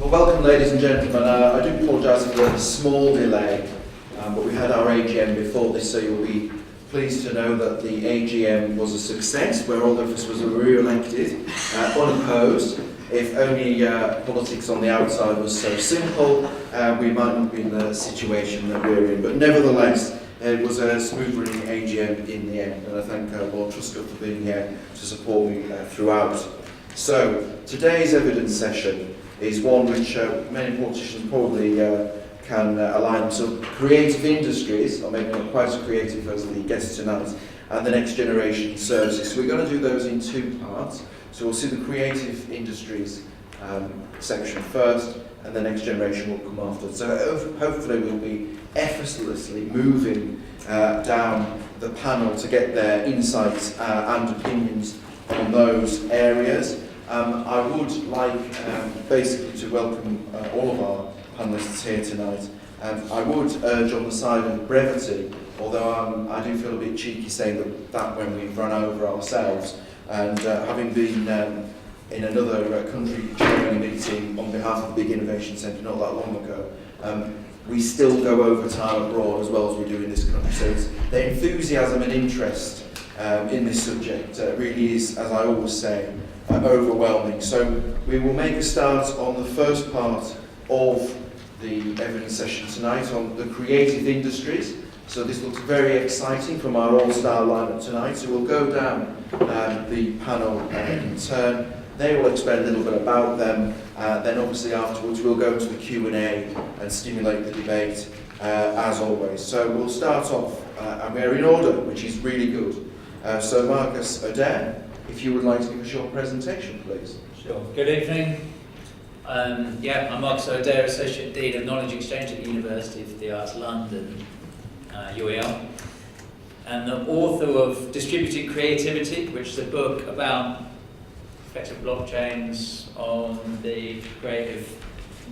Well, welcome ladies and gentlemen. I do apologise for the small delay, but we had our AGM before this, so you'll be pleased to know that the AGM was a success, where all of us was re-elected, unopposed. If only politics on the outside was so simple, we might not be in the situation that we're in. But nevertheless, it was a smooth running AGM in the end, and I thank Lord Truscott for being here to support me throughout. So, today's evidence session is one which many politicians probably can align to creative industries, or maybe not quite as creative as the guests tonight, and the next generation services. So we're going to do those in two parts. So we'll see the creative industries section first, and the next generation will come after. So hopefully we'll be effortlessly moving down the panel to get their insights and opinions on those areas. I would like basically to welcome all of our panellists here tonight. I would urge on the side of brevity, although I do feel a bit cheeky saying that when we've run over ourselves, and having been in another country chairing a meeting on behalf of the Big Innovation Centre not that long ago, we still go over time abroad as well as we do in this country. So it's, the enthusiasm and interest in this subject really is, as I always say, overwhelming. So we will make a start on the first part of the evidence session tonight on the creative industries. So this looks very exciting from our all-star lineup tonight. So we'll go down the panel in turn. They will explain a little bit about them. Then obviously afterwards we'll go to the Q&A and stimulate the debate as always. So we'll start off, and we're in order, which is really good. So Marcus Adair, if you would like to give us your presentation, please. Sure. Good evening. I'm Marcus Adair, Associate Dean of Knowledge Exchange at the University of the Arts London, UAL, and the author of Distributed Creativity, which is a book about effective blockchains on the creative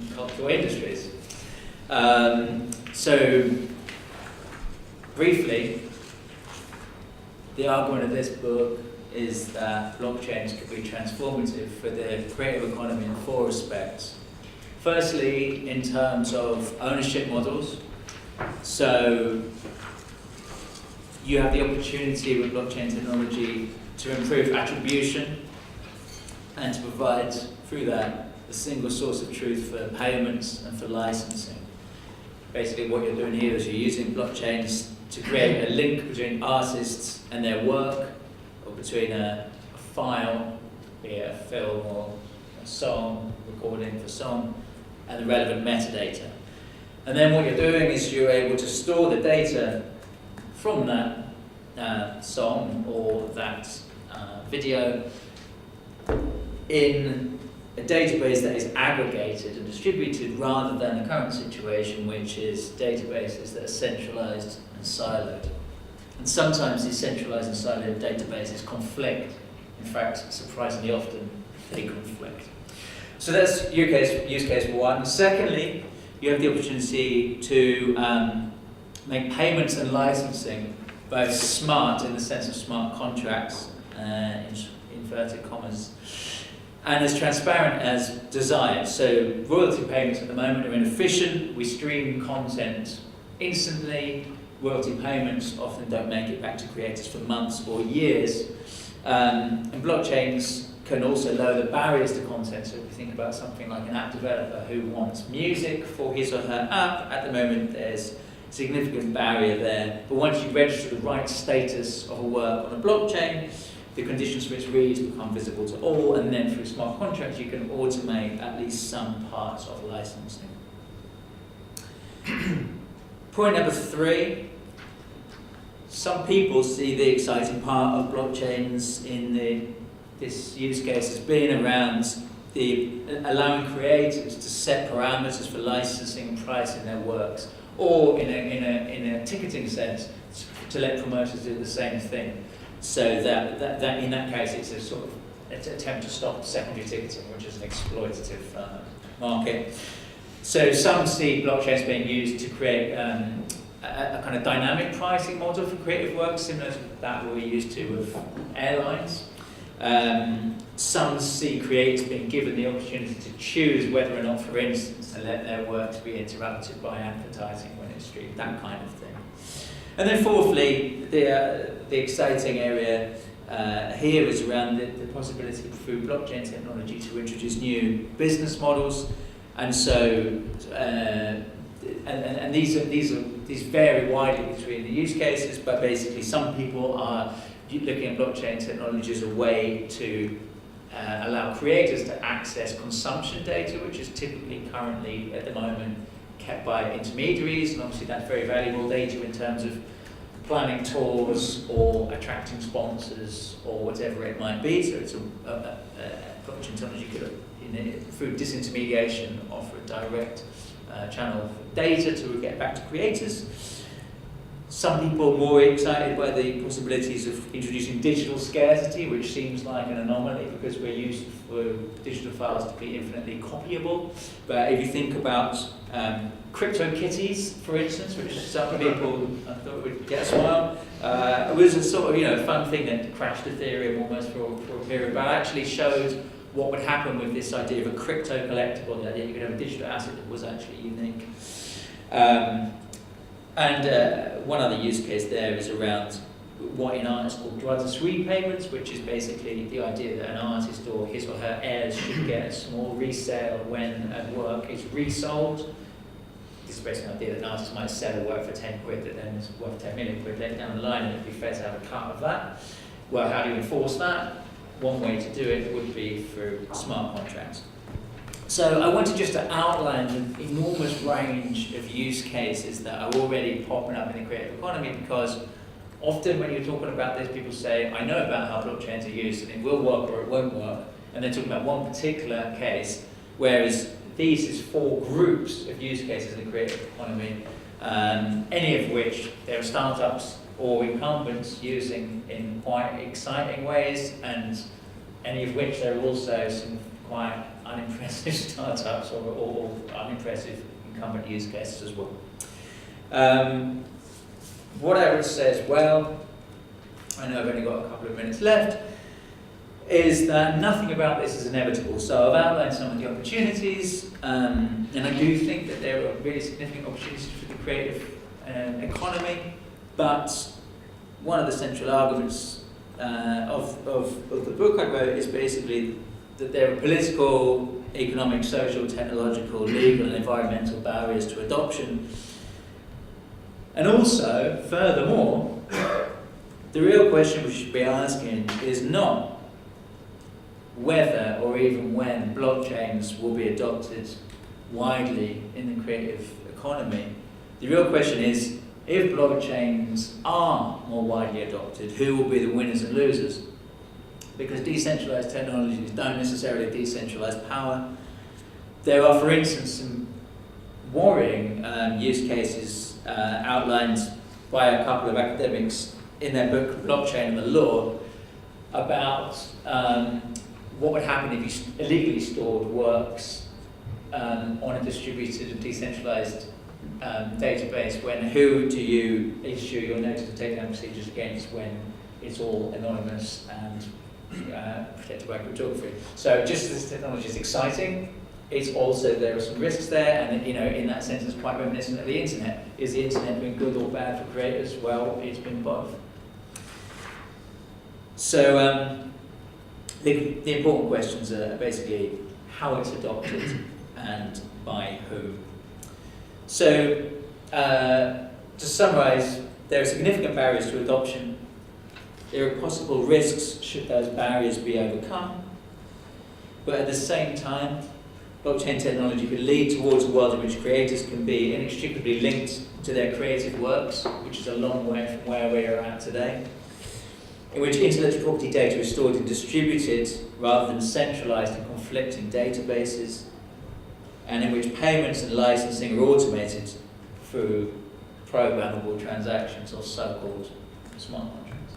and cultural industries. So, briefly, the argument of this book is that blockchains could be transformative for the creative economy in four respects. Firstly, in terms of ownership models. So you have the opportunity with blockchain technology to improve attribution and to provide, through that, a single source of truth for payments and for licensing. Basically what you're doing here is you're using blockchains to create a link between artists and their work, or between a file, be it a film or a song, recording for song, and the relevant metadata. And then what you're doing is you're able to store the data from that song or that video in a database that is aggregated and distributed, rather than the current situation, which is databases that are centralized and siloed. And sometimes these centralized and siloed databases conflict. In fact, surprisingly often, they conflict. So that's use case one. Secondly, you have the opportunity to make payments and licensing both smart, in the sense of smart contracts, inverted commas, and as transparent as desired. So royalty payments at the moment are inefficient. We stream content instantly. Royalty payments often don't make it back to creators for months or years. And blockchains can also lower the barriers to content. So if you think about something like an app developer who wants music for his or her app, at the moment there's a significant barrier there. But once you register the right status of a work on a blockchain, the conditions for its release become visible to all, and then through smart contracts you can automate at least some parts of licensing. Point number three, some people see the exciting part of blockchains in this use case as being around allowing creators to set parameters for licensing and pricing their works, or in a ticketing sense, to let promoters do the same thing. So that in that case, it's a sort of attempt to stop secondary ticketing, which is an exploitative market. So some see blockchains being used to create a kind of dynamic pricing model for creative work, similar to that we're used to with airlines. Some see creators being given the opportunity to choose whether or not, for instance, to let their works be interrupted by advertising when it's streamed, that kind of thing. And then fourthly, the exciting area here is around the possibility through blockchain technology to introduce new business models. And so, and these vary widely between the use cases, but basically some people are looking at blockchain technology as a way to allow creators to access consumption data, which is typically currently at the moment kept by intermediaries, and obviously that's very valuable data in terms of planning tours or attracting sponsors or whatever it might be. So it's blockchain technology could, through disintermediation, offer a direct channel of data to get back to creators. Some people are more excited by the possibilities of introducing digital scarcity, which seems like an anomaly because we're used for digital files to be infinitely copyable. But if you think about crypto kitties, for instance, which some people I thought would get a smile, it was a sort of fun thing that crashed Ethereum almost for a period, but actually showed what would happen with this idea of a crypto collectible, that you could have a digital asset that was actually unique. And one other use case there is around what in art is called royalty repayments, which is basically the idea that an artist or his or her heirs should get a small resale when a work is resold. This is basically an idea that an artist might sell a work for 10 quid that then is worth 10 million quid later down the line, and it'd be fair to have a cut of that. Well, how do you enforce that? One way to do it would be through smart contracts. So I wanted just to outline the enormous range of use cases that are already popping up in the creative economy, because often when you're talking about this, people say, I know about how blockchains are used and it will work or it won't work, and they're talking about one particular case, whereas these is 4 groups of use cases in the creative economy, any of which there are startups or incumbents using in quite exciting ways, and any of which there are also some quite unimpressive startups or unimpressive incumbent use cases as well. What I would say as well, I know I've only got a couple of minutes left, is that nothing about this is inevitable. So I've outlined some of the opportunities, and I do think that there are really significant opportunities for the creative economy, but one of the central arguments of the book I wrote is basically that there are political, economic, social, technological, legal and environmental barriers to adoption. And also, furthermore, the real question we should be asking is not whether or even when blockchains will be adopted widely in the creative economy. The real question is, if blockchains are more widely adopted, who will be the winners and losers? Because decentralized technologies don't necessarily decentralize power. There are, for instance, some worrying use cases outlined by a couple of academics in their book, Blockchain and the Law, about what would happen if you illegally stored works on a distributed and decentralized database. Who do you issue your notice of takedown procedures against when it's all anonymous and protected by cryptography? So just as this technology is exciting, it's also, there are some risks there, and in that sense it's quite reminiscent of the internet. Is the internet been good or bad for creators? Well, it's been both. So the important questions are basically how it's adopted and by whom. So to summarize, there are significant barriers to adoption. There are possible risks should those barriers be overcome. But at the same time, blockchain technology could lead towards a world in which creators can be inextricably linked to their creative works, which is a long way from where we are at today, in which intellectual property data is stored in distributed rather than centralized and conflicting databases, and in which payments and licensing are automated through programmable transactions or so-called smart contracts.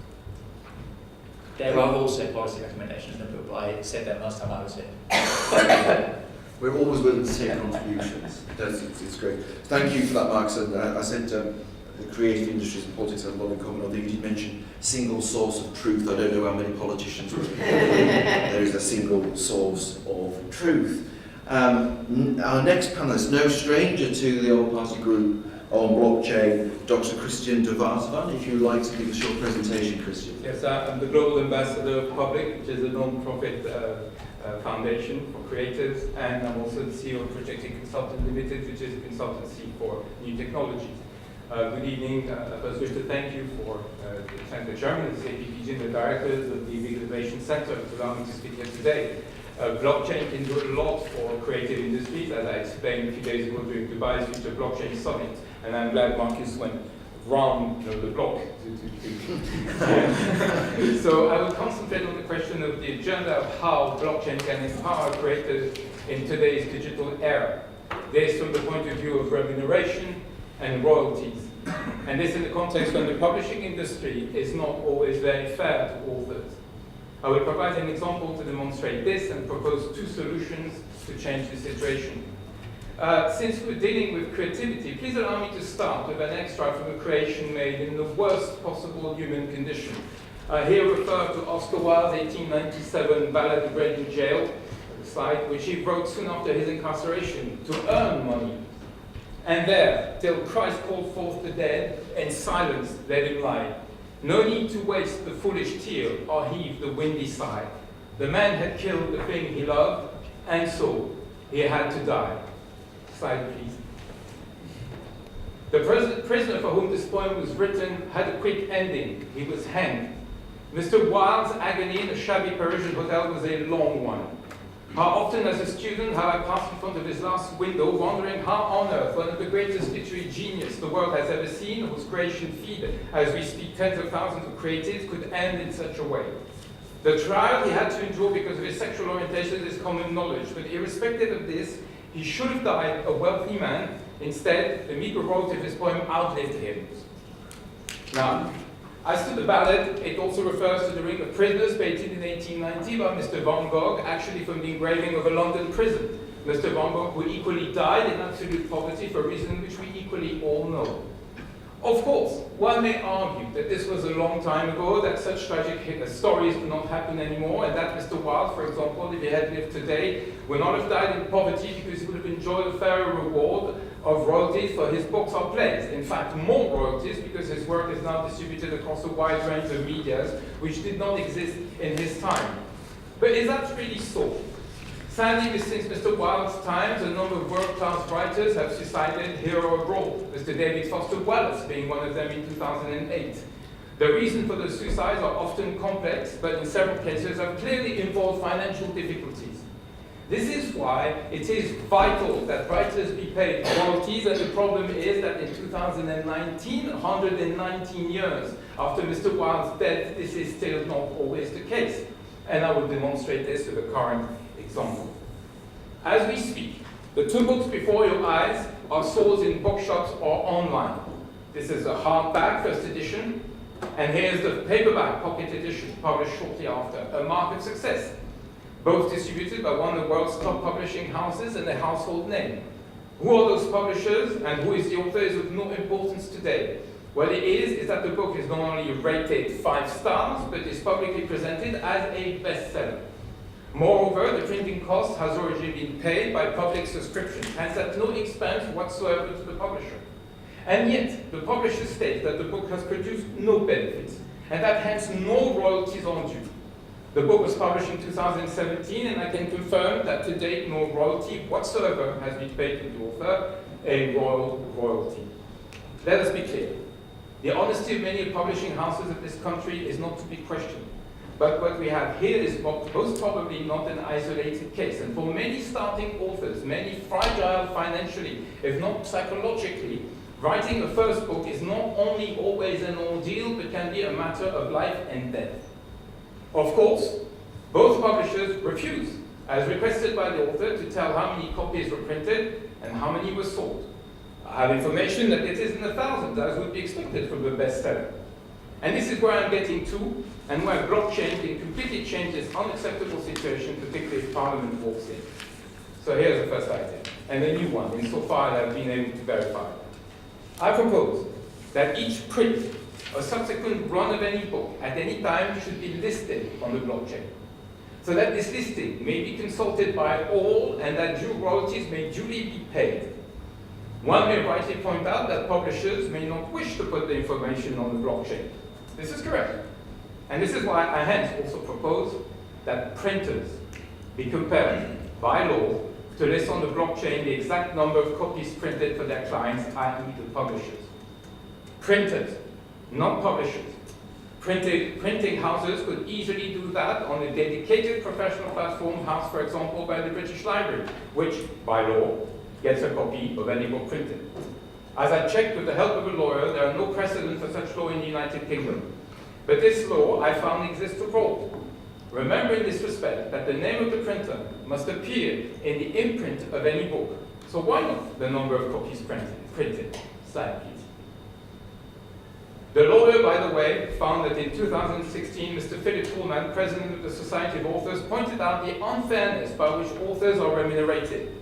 There are also policy recommendations in the book, but I said that last time I was here. We're always willing to take contributions. It's great. Thank you for that, Mark. And I said the creative industries and politics have a lot in common. Although you did mention single source of truth. I don't know how many politicians would there is a single source of truth. Our next panelist, no stranger to the all-party group on blockchain, Dr. Christian de Vartavan. If you'd like to give us your presentation, Christian. Yes, I'm the Global Ambassador of Publiq, which is a non-profit foundation for creators, and I'm also the CEO of Projecting Consultant Limited, which is a consultancy for new technologies. Good evening. I first wish to thank you for the chairman of the APPG and the directors of the Legal Innovation Center to allow me to speak here today. Blockchain can do a lot for creative industries, as I explained a few days ago during Dubai's Future Blockchain Summit, and I'm glad Marcus went round the block. So I will concentrate on the question of the agenda of how blockchain can empower creators in today's digital era. This from the point of view of remuneration and royalties. And this in the context when the publishing industry is not always very fair to authors. I will provide an example to demonstrate this and propose 2 solutions to change the situation. Since we're dealing with creativity, please allow me to start with an extract from a creation made in the worst possible human condition. Here refer to Oscar Wilde's 1897 ballad Bread in Jail, slide, which he wrote soon after his incarceration to earn money. And there, till Christ called forth the dead, in silence let him lie. No need to waste the foolish tear or heave the windy sigh. The man had killed the thing he loved, and so he had to die. Slide, please. The prisoner for whom this poem was written had a quick ending. He was hanged. Mr. Wilde's agony in a shabby Parisian hotel was a long one. How often as a student have I passed in front of his last window, wondering how on earth one of the greatest literary genius the world has ever seen, whose creation feed, as we speak, tens of thousands of creatives, could end in such a way. The trial he had to endure because of his sexual orientation is common knowledge, but irrespective of this, he should have died a wealthy man. Instead, the meager royalty of his poem outlived him. Now, as to the ballad, it also refers to the Ring of Prisoners painted in 1890 by Mr. Van Gogh, actually from the engraving of a London prison. Mr. Van Gogh, who equally died in absolute poverty for a reason which we equally all know. Of course, one may argue that this was a long time ago, that such tragic stories do not happen anymore, and that Mr. Wilde, for example, if he had lived today, would not have died in poverty because he would have enjoyed a fairer reward of royalties for his books or plays. In fact, more royalties because his work is now distributed across a wide range of medias which did not exist in his time. But is that really so? Sadly, since Mr. Wilde's times, a number of world-class writers have suicided here or abroad, Mr. David Foster Wallace being one of them in 2008. The reason for the suicides are often complex, but in several cases have clearly involved financial difficulties. This is why it is vital that writers be paid royalties, and the problem is that in 2019, 119 years after Mr. Wilde's death, this is still not always the case. And I will demonstrate this with a current example. As we speak, the 2 books before your eyes are sold in bookshops or online. This is a hardback first edition, and here's the paperback pocket edition published shortly after, a market success. Both distributed by one of the world's top publishing houses and a household name. Who are those publishers and who is the author is of no importance today. What it is that the book is not only rated 5 stars, but is publicly presented as a bestseller. Moreover, the printing cost has already been paid by public subscription, hence at no expense whatsoever to the publisher. And yet, the publisher states that the book has produced no benefits, and that hence no royalties are due. The book was published in 2017, and I can confirm that to date no royalty whatsoever has been paid to the author, a royalty. Let us be clear. The honesty of many publishing houses of this country is not to be questioned. But what we have here is most probably not an isolated case. And for many starting authors, many fragile financially, if not psychologically, writing a first book is not only always an ordeal, but can be a matter of life and death. Of course, both publishers refuse, as requested by the author, to tell how many copies were printed and how many were sold. I have information that it is in the thousands, as would be expected from a bestseller. And this is where I'm getting to, and where blockchain can completely change this unacceptable situation, particularly if Parliament walks in. So here's the first item, and a new one, insofar as I've been able to verify. I propose that each print or subsequent run of any book at any time should be listed on the blockchain, so that this listing may be consulted by all and that due royalties may duly be paid. One may rightly point out that publishers may not wish to put the information on the blockchain. This is correct. And this is why I hence also propose that printers be compelled by law to list on the blockchain the exact number of copies printed for their clients, i.e. the publishers. Printers, not publishers. Printing houses could easily do that on a dedicated professional platform housed, for example, by the British Library, which, by law, gets a copy of any book printed. As I checked with the help of a lawyer, there are no precedents for such law in the United Kingdom. But this law, I found, exists abroad. Remember in this respect that the name of the printer must appear in the imprint of any book. So why not the number of copies printed? Slide, please. The lawyer, by the way, found that in 2016, Mr. Philip Pullman, president of the Society of Authors, pointed out the unfairness by which authors are remunerated.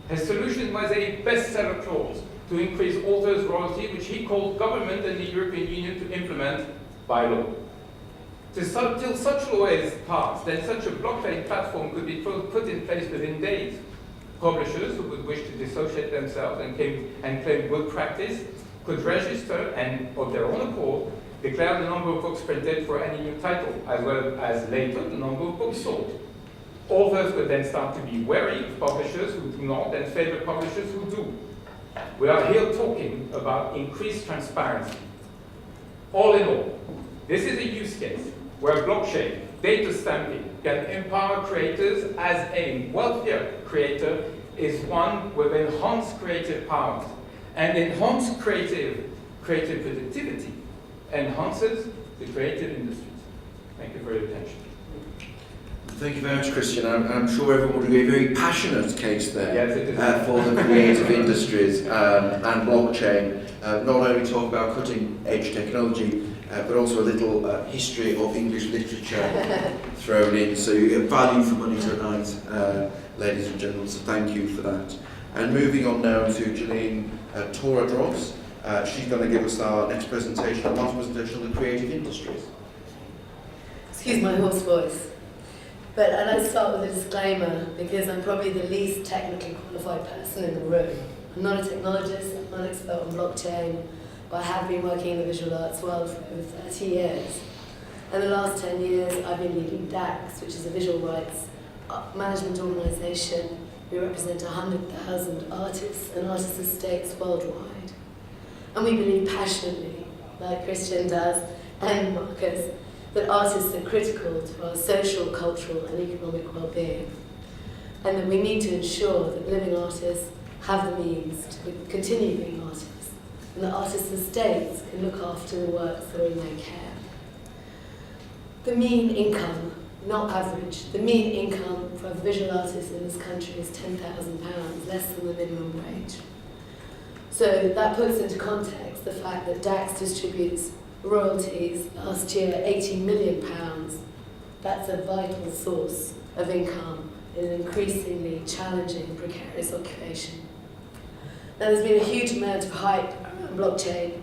His solution was a bestseller clause to increase authors' royalty, which he called government and the European Union to implement by law. Till such law is passed, then such a blockchain platform could be put in place within days. Publishers who would wish to dissociate themselves and claim good practice could register and, of their own accord, declare the number of books printed for any new title, as well as later the number of books sold. Authors could then start to be wary of publishers who do not and favor publishers who do. We are here talking about increased transparency. All in all, this is a use case where blockchain, data stamping, can empower creators as a wealthier creator is one with enhanced creative powers. And enhanced creative productivity enhances the creative industries. Thank you for your attention. Thank you very much, Christian. I'm sure everyone would agree, a very passionate case there. Yes, it is. For the creative industries and blockchain. Not only talk about cutting edge technology, but also a little history of English literature thrown in. So you get value for money tonight, ladies and gentlemen, so thank you for that. And moving on now to Gilane Tawadros. She's going to give us our next presentation, our last presentation on the creative industries. Excuse my hoarse voice. But I'd like to start with a disclaimer because I'm probably the least technically qualified person in the room. I'm not a technologist, I'm not an expert on blockchain, but I have been working in the visual arts world for over 30 years. And the last 10 years I've been leading DACS, which is a visual rights management organisation. We represent 100,000 artists and artist estates worldwide. And we believe passionately, like Christian does and Marcus, that artists are critical to our social, cultural and economic well-being. And that we need to ensure that living artists have the means to continue being artists, and that artists' estates can look after the works that are in their care. The mean income, not average, the mean income for a visual artist in this country is £10,000, less than the minimum wage. So that puts into context the fact that DACS distributes royalties last year, £18 million. That's a vital source of income in an increasingly challenging, precarious occupation. Now, there's been a huge amount of hype around blockchain.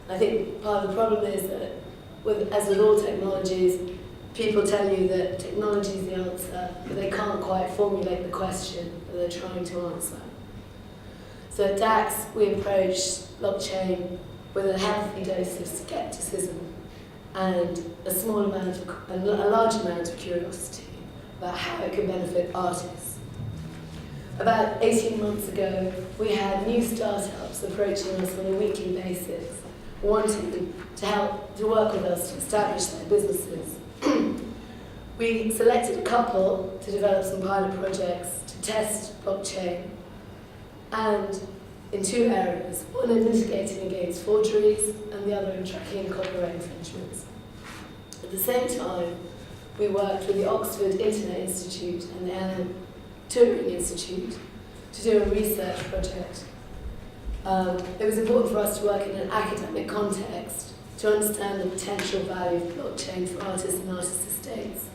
I think part of the problem is that, as with all technologies, people tell you that technology is the answer, but they can't quite formulate the question that they're trying to answer. So at DACS, we approach blockchain with a healthy dose of skepticism and a large amount of curiosity about how it can benefit artists. About 18 months ago, we had new startups approaching us on a weekly basis, wanting to work with us to establish their businesses. We selected a couple to develop some pilot projects to test blockchain, and in two areas, one in mitigating against forgeries and the other in tracking copyright infringements. At the same time, we worked with the Oxford Internet Institute and the Alan Turing Institute to do a research project. It was important for us to work in an academic context to understand the potential value of blockchain for artists and artist estates.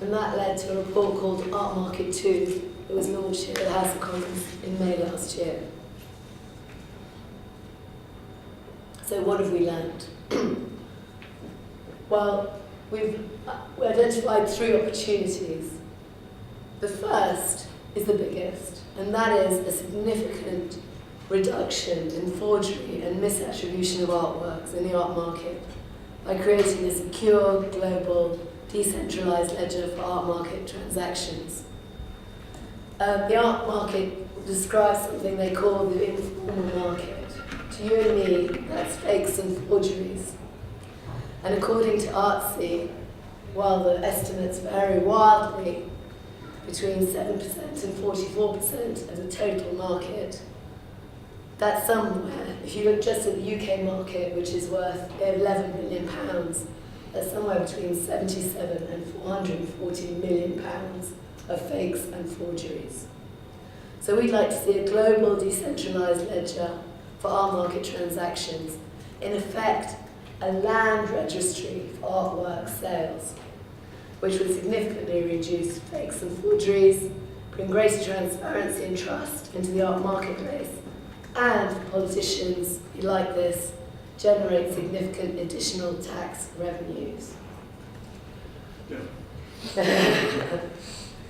And that led to a report called Art Market 2 that was launched here at the House of Commons in May last year. So what have we learned? Well, we've identified 3 opportunities. The first is the biggest, and that is a significant reduction in forgery and misattribution of artworks in the art market by creating a secure, global, decentralized ledger for art market transactions. The art market describes something they call the informal market. To you and me, that's fakes and forgeries. And according to Artsy, while the estimates vary wildly, between 7% and 44% of the total market, that's somewhere, if you look just at the UK market, which is worth £11 billion, that's somewhere between 77 and 440 million pounds of fakes and forgeries. So we'd like to see a global decentralised ledger for art market transactions, in effect a land registry for artwork sales, which would significantly reduce fakes and forgeries, bring greater transparency and trust into the art marketplace, and for politicians who like this, generate significant additional tax revenues.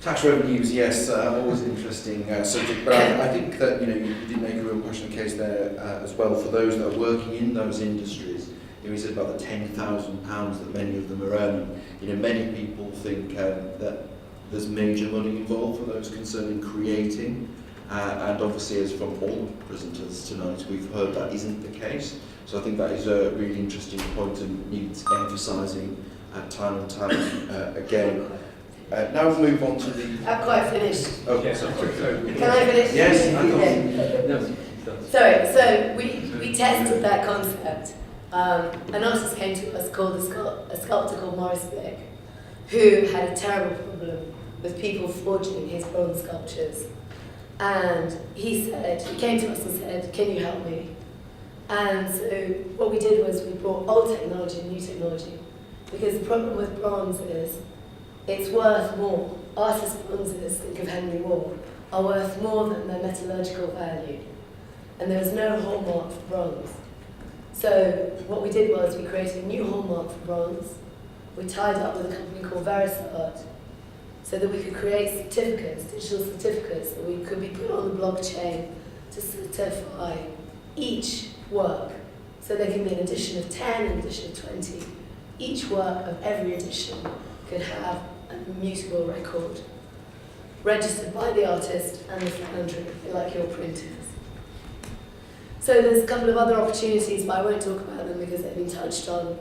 Tax revenues, yes, always an interesting subject, but I think that you did make a real question case there as well for those that are working in those industries. You said about the £10,000 that many of them are earning. Many people think that there's major money involved for those concerned in creating, and obviously, as from all presenters tonight, we've heard that isn't the case. So I think that is a really interesting point and needs emphasising time and time again. Now we'll move on to the... I'm quite finished. Okay, Yes, sorry. Can I finish? Yes, I Yeah. Sorry, so we tested that concept. An artist came to us called a sculptor called Publiq, who had a terrible problem with people forging his bronze sculptures. And he came to us and said, "Can you help me?" And so what we did was we brought old technology and new technology, because the problem with bronze is it's worth more. Artist bronzes, think of Henry Ward, are worth more than their metallurgical value. And there was no hallmark for bronze. So what we did was we created a new hallmark for bronze. We tied up with a company called Vartavan so that we could create certificates, digital certificates, that we could be put on the blockchain to certify each work. So there can be an edition of 10, an edition of 20. Each work of every edition could have an immutable record, registered by the artist and the foundry, like your printers. So there's a couple of other opportunities, but I won't talk about them because they've been touched on.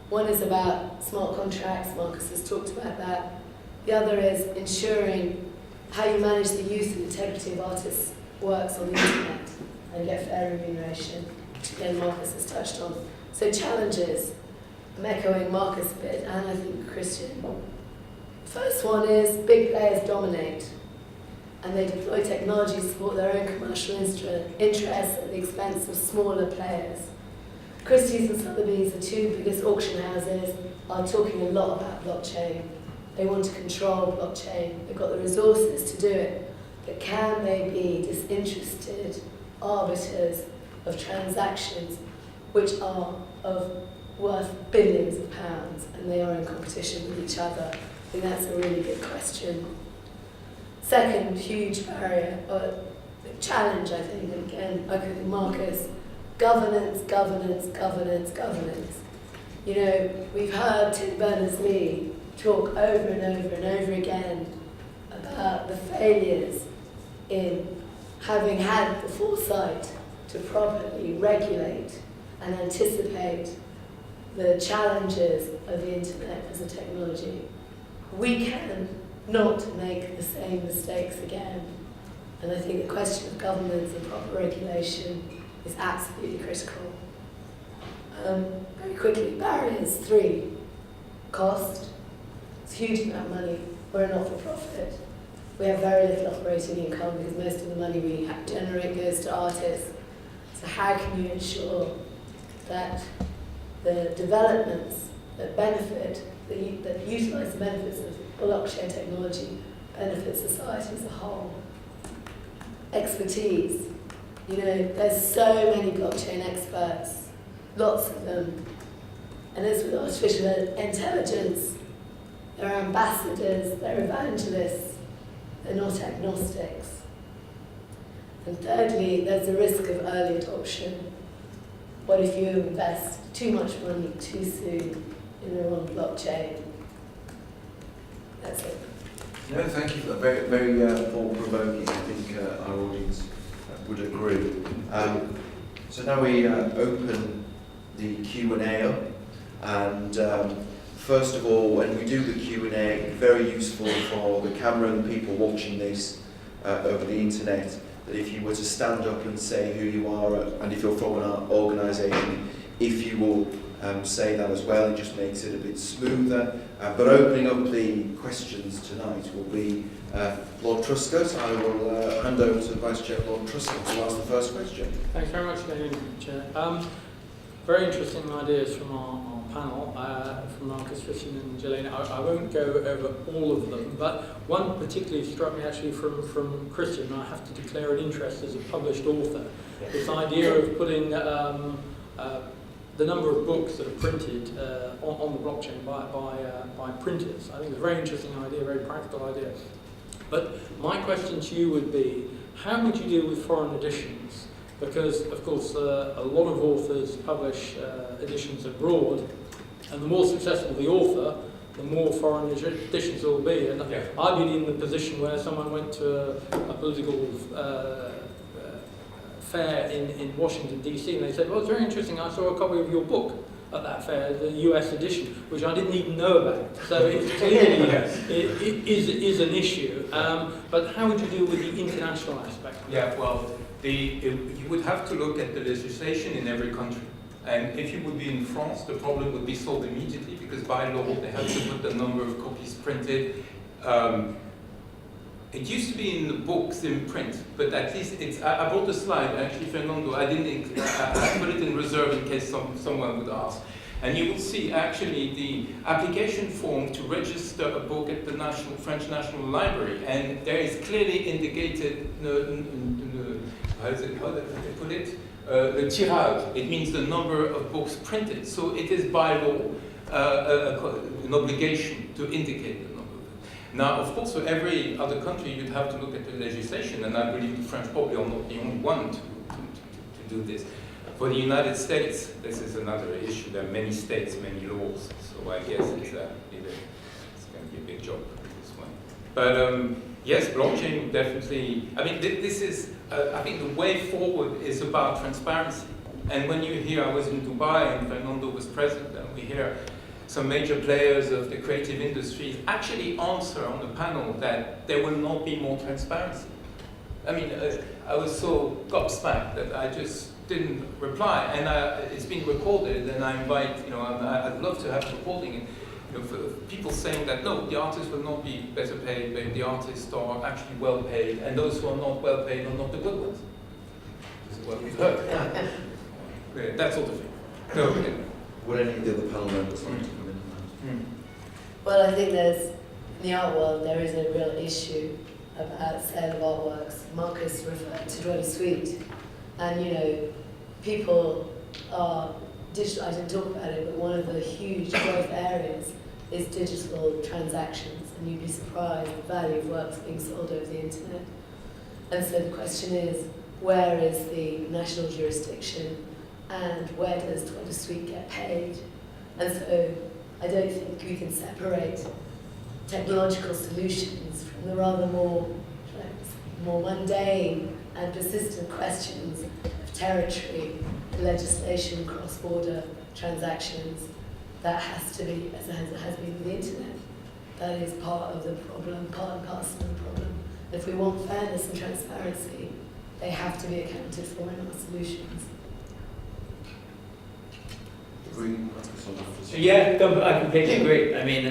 One is about smart contracts, Marcus has talked about that. The other is ensuring how you manage the use and integrity of artists' works on the internet and get fair remuneration, which again Marcus has touched on. So challenges, I'm echoing Marcus a bit, and I think Christian. First one is big players dominate, and they deploy technology to support their own commercial interests at the expense of smaller players. Christie's and Sotheby's, the 2 biggest auction houses, are talking a lot about blockchain. They want to control blockchain. They've got the resources to do it. But can they be disinterested arbiters of transactions which are worth billions of pounds, and they are in competition with each other? I think that's a really good question. Second huge barrier, or challenge, I think, and again, I think Marcus, governance. We've heard Tim Berners-Lee talk over and over and over again about the failures in having had the foresight to properly regulate and anticipate the challenges of the internet as a technology. We can not make the same mistakes again. And I think the question of governance and proper regulation is absolutely critical. Very quickly, barriers, 3. Cost. It's a huge amount of money. We're a not-for-profit. We have very little operating income because most of the money we generate goes to artists. So how can you ensure that the developments that benefit, that utilise the benefits of blockchain technology benefit society as a whole? Expertise. There's so many blockchain experts, lots of them. And as with artificial intelligence, they're ambassadors, they're evangelists, they're not agnostics. And thirdly, there's a risk of early adoption. What if you invest too much money too soon in the wrong blockchain? That's it. No, thank you for that. Very, very thought-provoking. I think our audience would agree. So now we open the Q&A up. And first of all, when we do the Q&A, very useful for the camera and the people watching this over the internet, that if you were to stand up and say who you are, and if you're from an organisation, if you will say that as well, it just makes it a bit smoother. But opening up the questions tonight will be Lord Truscott. So I will hand over to Vice Chair Lord Truscott to ask the first question. Thanks very much, Damien, Chair. Very interesting ideas from our panel, from Marcus, Christian and Gilane. I won't go over all of them, but one particularly struck me actually from Christian, and I have to declare an interest as a published author. This idea of putting the number of books that are printed on the blockchain by printers. I think it's a very interesting idea, very practical idea. But my question to you would be, how would you deal with foreign editions? Because, of course, a lot of authors publish editions abroad, and the more successful the author, the more foreign editions there will be. And Yeah. I've been in the position where someone went to a political fair in Washington, D.C., and they said, well, it's very interesting, I saw a copy of your book at that fair, the US edition, which I didn't even know about. So it's clearly it is an issue. But how would you deal with the international aspect? Yeah, well, you would have to look at the legislation in every country. And if you would be in France, the problem would be solved immediately, because by law they have to put the number of copies printed. It used to be in the books in print, but at least it's. I brought a slide, actually, Fernando. I didn't. I put it in reserve in case someone would ask. And you will see actually the application form to register a book at the French National Library, and there is clearly indicated. How did they put it? The tirage. It means the number of books printed. So it is by law an obligation to indicate the number. Now, of course, for every other country, you'd have to look at the legislation, and I believe the French probably are not the only one to do this. For the United States, this is another issue. There are many states, many laws, so I guess it's going to be a big job for this one. But yes, blockchain definitely. I mean, this is. I think the way forward is about transparency. And when you hear, I was in Dubai and Fernando was present, and we hear some major players of the creative industries actually answer on the panel that there will not be more transparency. I mean, I was so gobsmacked that I just didn't reply, and it's been recorded, and I invite, I'd love to have the recording, for people saying that no, the artists will not be better paid, but the artists are actually well paid, and those who are not well paid are not the good ones. This is what we've heard. Yeah, that sort of thing. No, yeah. Would any of the other panel members like to come in? Well, I think in the art world, there is a real issue about sale of artworks. Marcus referred to Droid Suite, and people are digital. I didn't talk about it, but one of the huge growth areas is digital transactions, and you'd be surprised the value of works being sold over the internet. And so the question is, where is the national jurisdiction, and where does Droid Suite get paid? And so I don't think we can separate technological solutions from the rather more mundane and persistent questions of territory, legislation, cross-border transactions. That has to be, as it has been with the internet. That is part of the problem, part and parcel of the problem. If we want fairness and transparency, they have to be accounted for in our solutions. Yeah, I completely agree. I mean,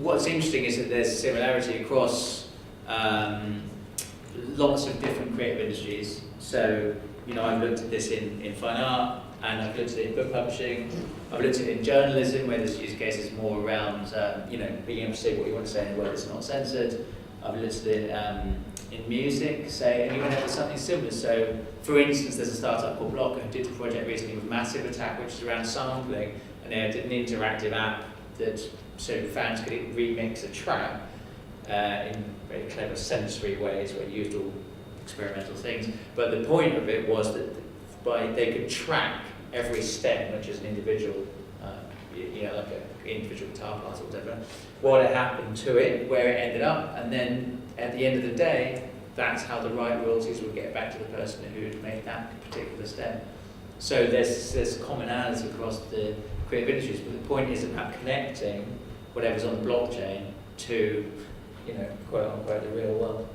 what's interesting is that there's similarity across lots of different creative industries. So, I've looked at this in fine art, and I've looked at it in book publishing. I've looked at it in journalism, where there's use cases more around, being able to say what you want to say in a way that's not censored. I've looked at it in music, say, and even if something similar. So, for instance, there's a startup called Block who did a project recently with Massive Attack, which is around sampling, and they did an interactive app that so fans could remix a track in very clever sensory ways where you used all experimental things. But the point of it was that they could track every stem, which is an individual, like an individual guitar part or whatever, what had happened to it, where it ended up, and then at the end of the day, that's how the right royalties would get back to the person who had made that particular stem. So there's commonality across the creative industries, but the point is about connecting whatever's on the blockchain to, quote unquote, the real world.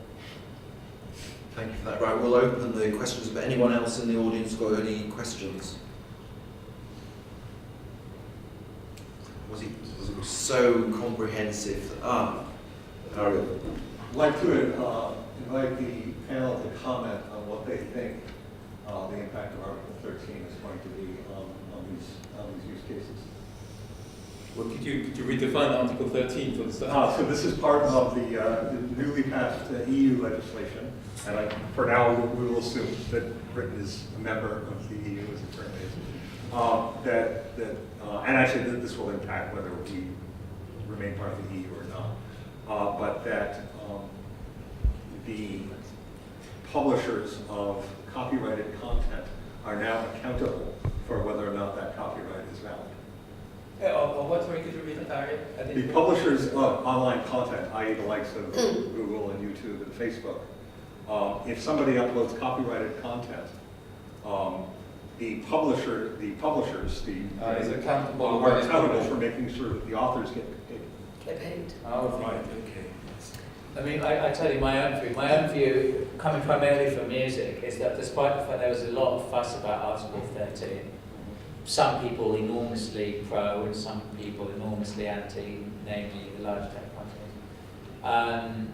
Thank you for that. Right, we'll open the questions, but anyone else in the audience got any questions? Was it so comprehensive? Ariel. I'd like to invite the panel to comment on what they think the impact of Article 13 is going to be on these use cases. Well, could you redefine Article 13 for the start? So this is part of the newly passed EU legislation, and for now we will assume that Britain is a member of the EU as it currently is. And actually this will impact whether we remain part of the EU or not. But that the publishers of copyrighted content are now accountable for whether or not that copyright is valid. What sorry, could you read that? The publishers of online content, i.e. the likes of Google and YouTube and Facebook, if somebody uploads copyrighted content, the publishers is accountable are accountable for making sure that the authors get paid. Get paid. Oh, right, okay. I mean, I tell you my own view, coming primarily from music, is that despite the fact there was a lot of fuss about Article 13, some people enormously pro and some people enormously anti, namely the large tech companies.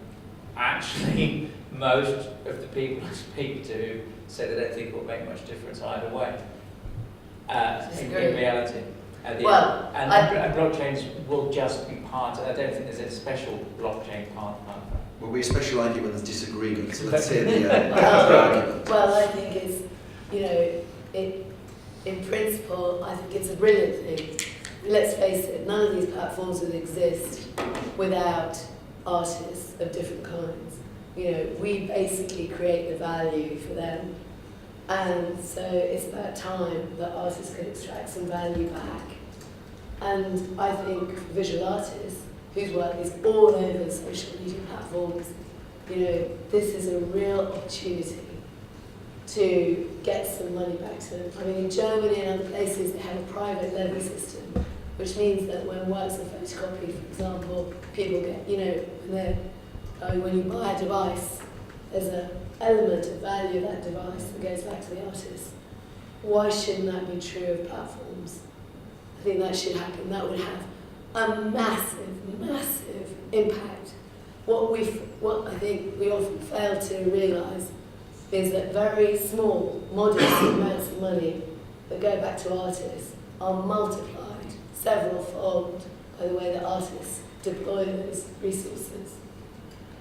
Actually, most of the people I speak to say they don't think it will make much difference either way. In reality. And blockchains will just be part. I don't think there's a special blockchain part of that. Well, we especially like it when there's disagreement, so let's hear the argument. Well, I think it's, in principle, I think it's a brilliant thing. Let's face it, none of these platforms would exist without artists of different kinds. We basically create the value for them. And so it's about time that artists could extract some value back. And I think visual artists, whose work is all over social media platforms, this is a real opportunity to get some money back to them. I mean, in Germany and other places, they have a private levy system, which means that when works are photocopied, for example, people get, when you buy a device, there's an element of value of that device that goes back to the artist. Why shouldn't that be true of platforms? I think that should happen. That would have a massive, massive impact. What I think we often fail to realise is that very small, modest amounts of money that go back to artists are multiplied several-fold by the way that artists deploy those resources.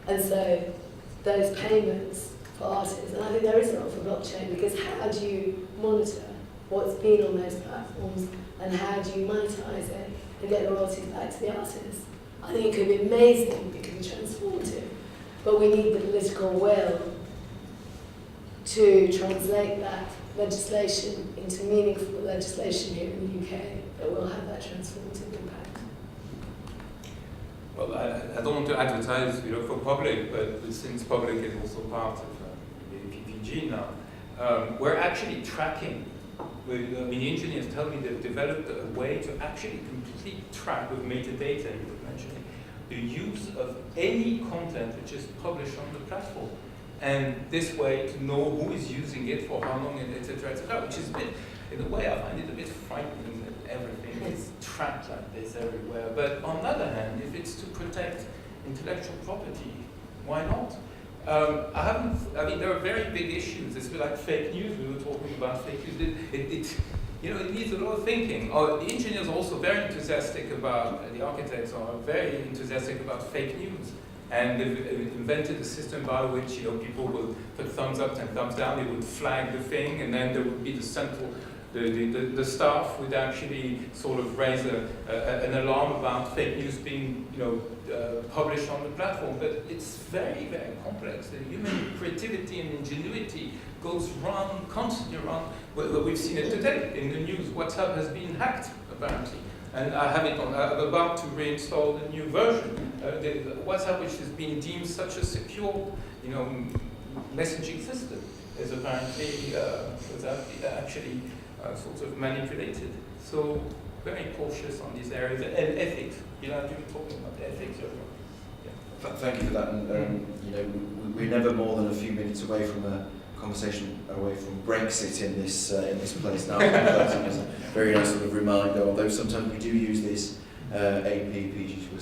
And so those payments for artists, and I think there is a role for blockchain, because how do you monitor what's been on those platforms and how do you monetize it and get the royalties back to the artists? I think it could be amazing, it could be transformative, but we need the political will to translate that legislation into meaningful legislation here in the UK that will have that transformative impact. Well, I don't want to advertise, for Publiq, but since Publiq is also part of the APPG now, we're actually tracking. Engineers tell me they've developed a way to actually completely track with metadata, you were mentioning, the use of any content which is published on the platform. And this way to know who is using it for how long, etc., which is a bit, in a way, I find it a bit frightening that everything is tracked like this everywhere. But on the other hand, if it's to protect intellectual property, why not? There are very big issues. It's like fake news. We were talking about fake news. It needs a lot of thinking. The engineers are also very enthusiastic about, the architects are very enthusiastic about fake news. And they've invented a system by which people will put thumbs up and thumbs down. They would flag the thing, and then there would be the central, the staff would actually sort of raise an alarm about fake news being published on the platform. But it's very, very complex. The human creativity and ingenuity goes constantly around. Well, we've seen it today in the news. WhatsApp has been hacked, apparently. And I have it on, I'm about to reinstall the new version. The WhatsApp, which has been deemed such a secure, messaging system, is apparently actually sort of manipulated. So very cautious on these areas. And ethics. You're talking about ethics as well. Thank you for that. And we're never more than a few minutes away from a conversation away from Brexit in this place now. That's a very nice sort of reminder, although sometimes we do use this APPG to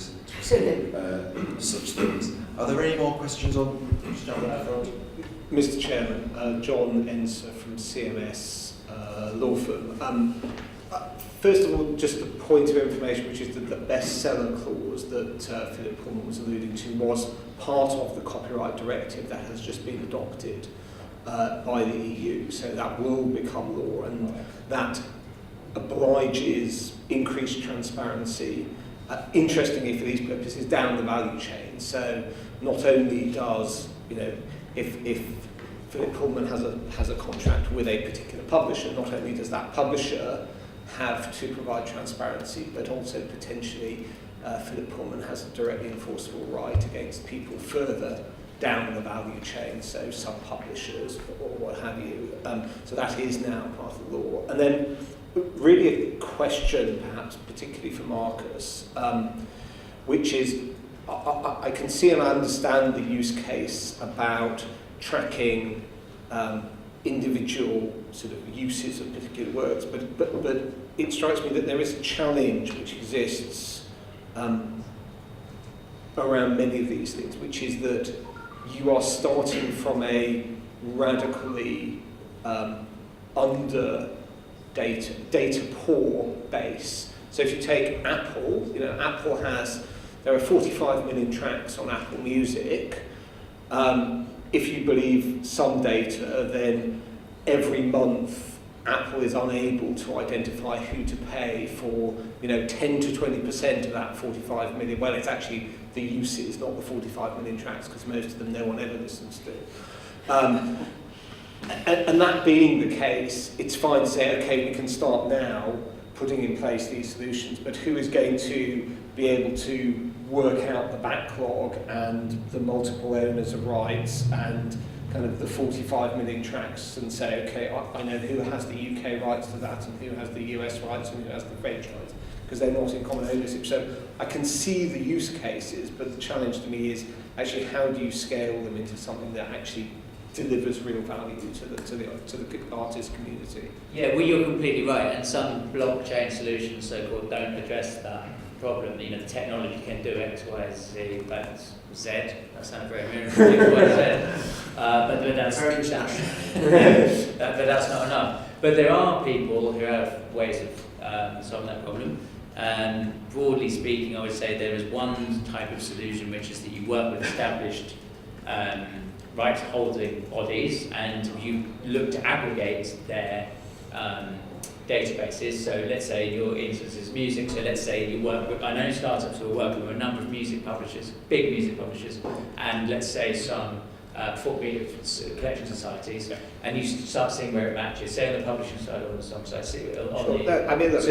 such things. Are there any more questions on Mr. Chairman, John Enser from CMS Law Firm. First of all, just a point of information, which is that the bestseller clause that Philip Pullman was alluding to was part of the copyright directive that has just been adopted by the EU, so that will become law, and that obliges increased transparency, interestingly for these purposes, down the value chain. So not only does, if Philip Pullman has a contract with a particular publisher, not only does that publisher have to provide transparency, but also potentially Philip Pullman has a directly enforceable right against people further down the value chain, so sub-publishers or what have you. So that is now part of the law. And then really a question, perhaps particularly for Marcus, which is, I can see and I understand the use case about tracking individual sort of uses of particular works, but it strikes me that there is a challenge which exists around many of these things, which is that you are starting from a radically under data poor base. So if you take Apple, Apple there are 45 million tracks on Apple Music. If you believe some data, then every month Apple is unable to identify who to pay for 10 to 20% of that 45 million. Well, it's actually the uses, not the 45 million tracks, because most of them no one ever listens to. And that being the case, it's fine to say, okay, we can start now putting in place these solutions, but who is going to be able to work out the backlog and the multiple owners of rights and kind of the 45 million tracks and say, okay, I know who has the UK rights to that and who has the US rights and who has the French rights, because they're not in common ownership. So I can see the use cases, but the challenge to me is actually how do you scale them into something that actually delivers real value to the artist community? Yeah, well, you're completely right, and some blockchain solutions, so-called, don't address that problem. The technology can do X, Y, Z, but Z. That sounds very American. X, Y, Z. But that's not enough. But there are people who have ways of solving that problem. And broadly speaking, I would say there is one type of solution, which is that you work with established rights holding bodies and you look to aggregate their databases. So let's say your instance is music, so let's say you work with, I know startups who are working with a number of music publishers, big music publishers, and let's say some collection societies, and you start seeing where it matches, say on the publishing side or on some side, so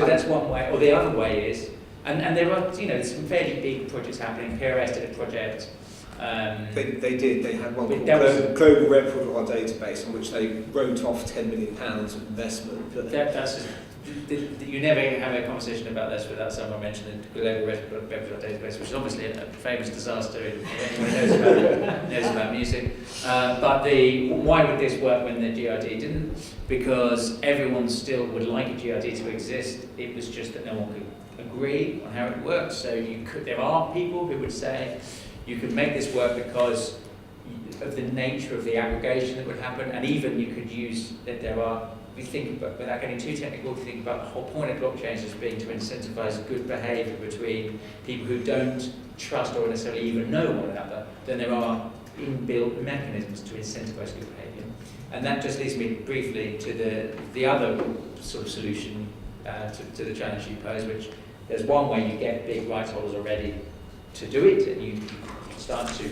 that's one way. Or the other way is, and there are some fairly big projects happening. PRS did a project. They did. They had one called Global Repertoire Database, in which they wrote off £10 million of investment. But you never have a conversation about this without someone mentioning the Global Repertoire Database, which is obviously a famous disaster if anyone knows about music. But why would this work when the GRD didn't? Because everyone still would like a GRD to exist. It was just that no one could agree on how it works. So there are people who would say, you could make this work because of the nature of the aggregation that would happen, and even you could use that there are we think about, without getting too technical, we think about the whole point of blockchains as being to incentivize good behavior between people who don't trust or necessarily even know one another, then there are inbuilt mechanisms to incentivize good behavior. And that just leads me briefly to the other sort of solution to the challenge you pose, which there's one way you get big rights holders already to do it, and you start to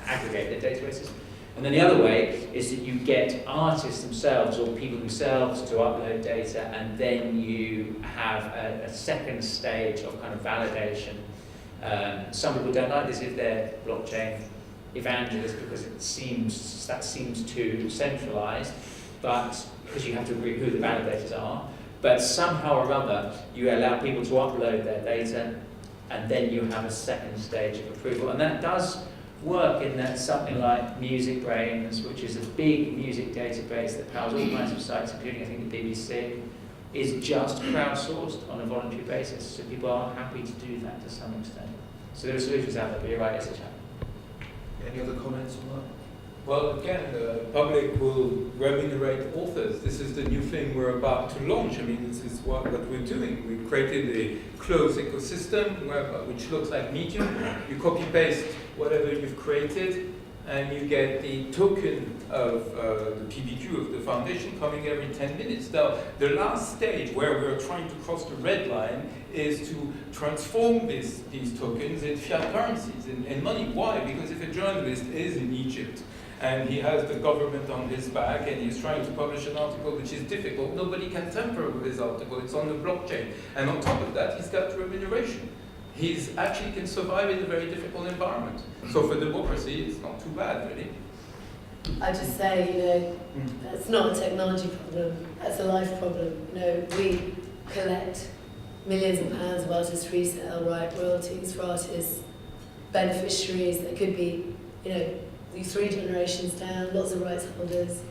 aggregate their databases. And then the other way is that you get artists themselves or people themselves to upload data, and then you have a second stage of kind of validation. Some people don't like this if they're blockchain evangelists because that seems too centralized, but because you have to agree who the validators are. But somehow or other, you allow people to upload their data, and then you have a second stage of approval. And that does work in that something like Music Brains, which is a big music database that powers all kinds of sites, including I think the BBC, is just crowdsourced on a voluntary basis. So people are happy to do that to some extent. So there are solutions out there, but you're right, it's a challenge. Any other comments on that? Well, again, the Publiq will remunerate authors. This is the new thing we're about to launch. I mean, this is what we're doing. We created a closed ecosystem which looks like Medium. You copy-paste whatever you've created, and you get the token of the PBQ of the foundation coming every 10 minutes. Now, the last stage where we're trying to cross the red line is to transform these tokens in fiat currencies, in money. Why? Because if a journalist is in Egypt and he has the government on his back and he's trying to publish an article which is difficult, nobody can tamper with his article. It's on the blockchain. And on top of that, he's got remuneration. He's actually can survive in a very difficult environment. So for democracy, it's not too bad, really. I just say, that's not a technology problem, that's a life problem. We collect millions of pounds of artist resale right royalties for artists, beneficiaries that could be, 3 generations down, lots of rights holders.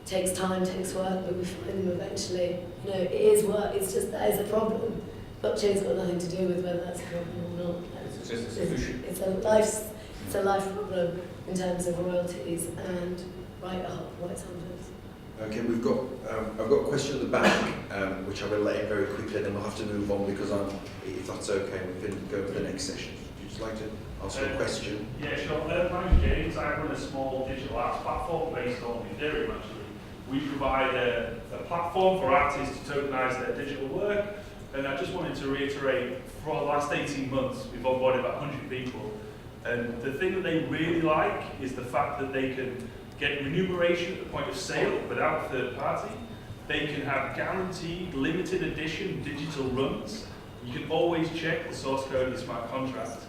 Takes time, takes work, but we find them eventually. It is work, it's just that is a problem. Blockchain's got nothing to do with whether that's a problem or not. It's just a solution. It's a life problem in terms of royalties and rights holders. Okay, I've got a question at the back, which I will let in very quickly, then we'll have to move on because if that's okay, we can go to the next session. Would you just like to ask a question? Yeah, sure. My name's James. I run a small digital arts platform based on Ethereum, actually. We provide a platform for artists to tokenise their digital work, and I just wanted to reiterate, for the last 18 months, we've onboarded about 100 people, and the thing that they really like is the fact that they can get remuneration at the point of sale without a third party. They can have guaranteed limited edition digital runs. You can always check the source code of the smart contract.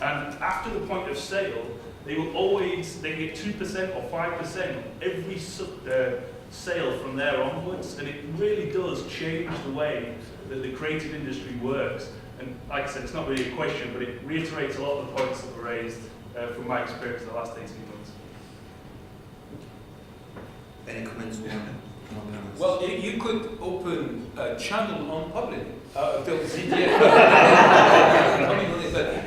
And after the point of sale, they get 2% or 5% on every sale from there onwards, and it really does change the way that the creative industry works. And like I said, it's not really a question, but it reiterates a lot of the points that were raised from my experience in the last 18 months. Any comments on that? Well, you could open a channel on Publiq, ZDF,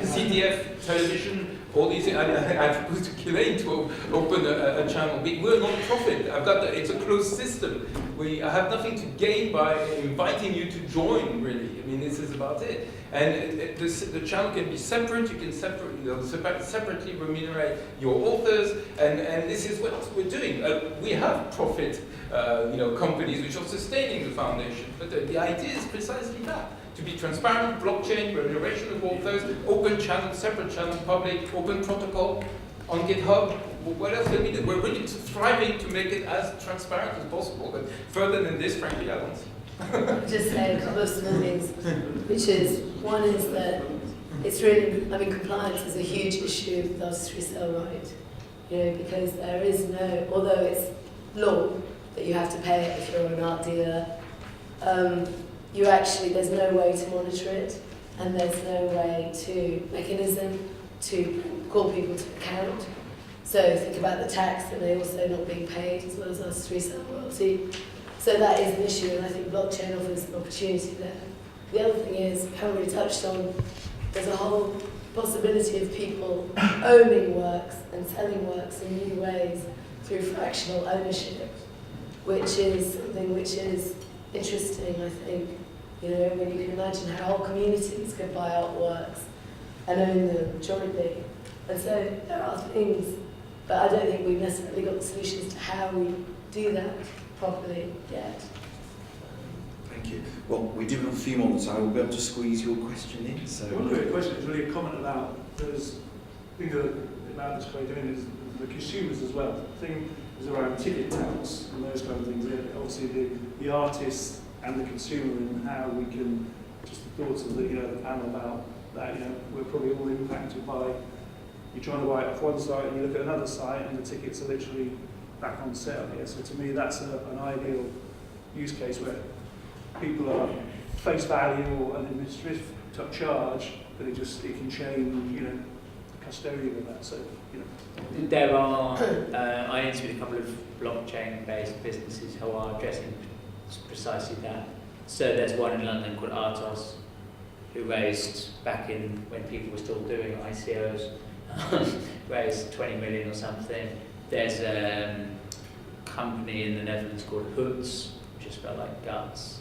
ZDF television, all these things. I've put Gilane to open a channel. We're non-profit. It's a closed system. I have nothing to gain by inviting you to join, really. I mean, this is about it. And the channel can be separate. You can separately remunerate your authors, and this is what we're doing. We have profit, companies which are sustaining the foundation. But the idea is precisely that: to be transparent, blockchain, remuneration of authors, open channel, separate channel, public, open protocol on GitHub. What else can we do? We're really striving to make it as transparent as possible. But further than this, frankly, I don't see. Just say a couple of small things, which is, one is that it's really, compliance is a huge issue with artist resale right, because there is no, although it's law that you have to pay it if you're an art dealer, there's no way to monitor it, and there's no mechanism to call people to account. So think about the tax, and they also not being paid, as well as artist resale royalty. So that is an issue, and I think blockchain offers an opportunity there. The other thing is, we haven't really touched on, there's a whole possibility of people owning works and selling works in new ways through fractional ownership. which is something which is interesting, I think. You know, when you can imagine how whole communities could buy artworks and own them jointly. And so there are things, but I don't think we've necessarily got the solutions to how we do that properly yet. Thank you. Well, we do have a few moments. I will be able to squeeze your question in. So. One quick question is really a comment about there's thing about this way doing is the consumers as well. The thing is around ticket touts and those kind of things. Obviously, the artists and the consumer and how we can just the thoughts of the the panel about that. We're probably all impacted by you're trying to buy it off one site and you look at another site and the tickets are literally back on sale here. So to me, that's an ideal use case where people are face value or an administrative charge, but it can change, the custodian of that. So, There are, I interviewed a couple of blockchain-based businesses who are addressing precisely that. So there's one in London called Artos, who raised, back in when people were still doing ICOs, raised 20 million or something. There's a company in the Netherlands called Hauck, which is spelled like guts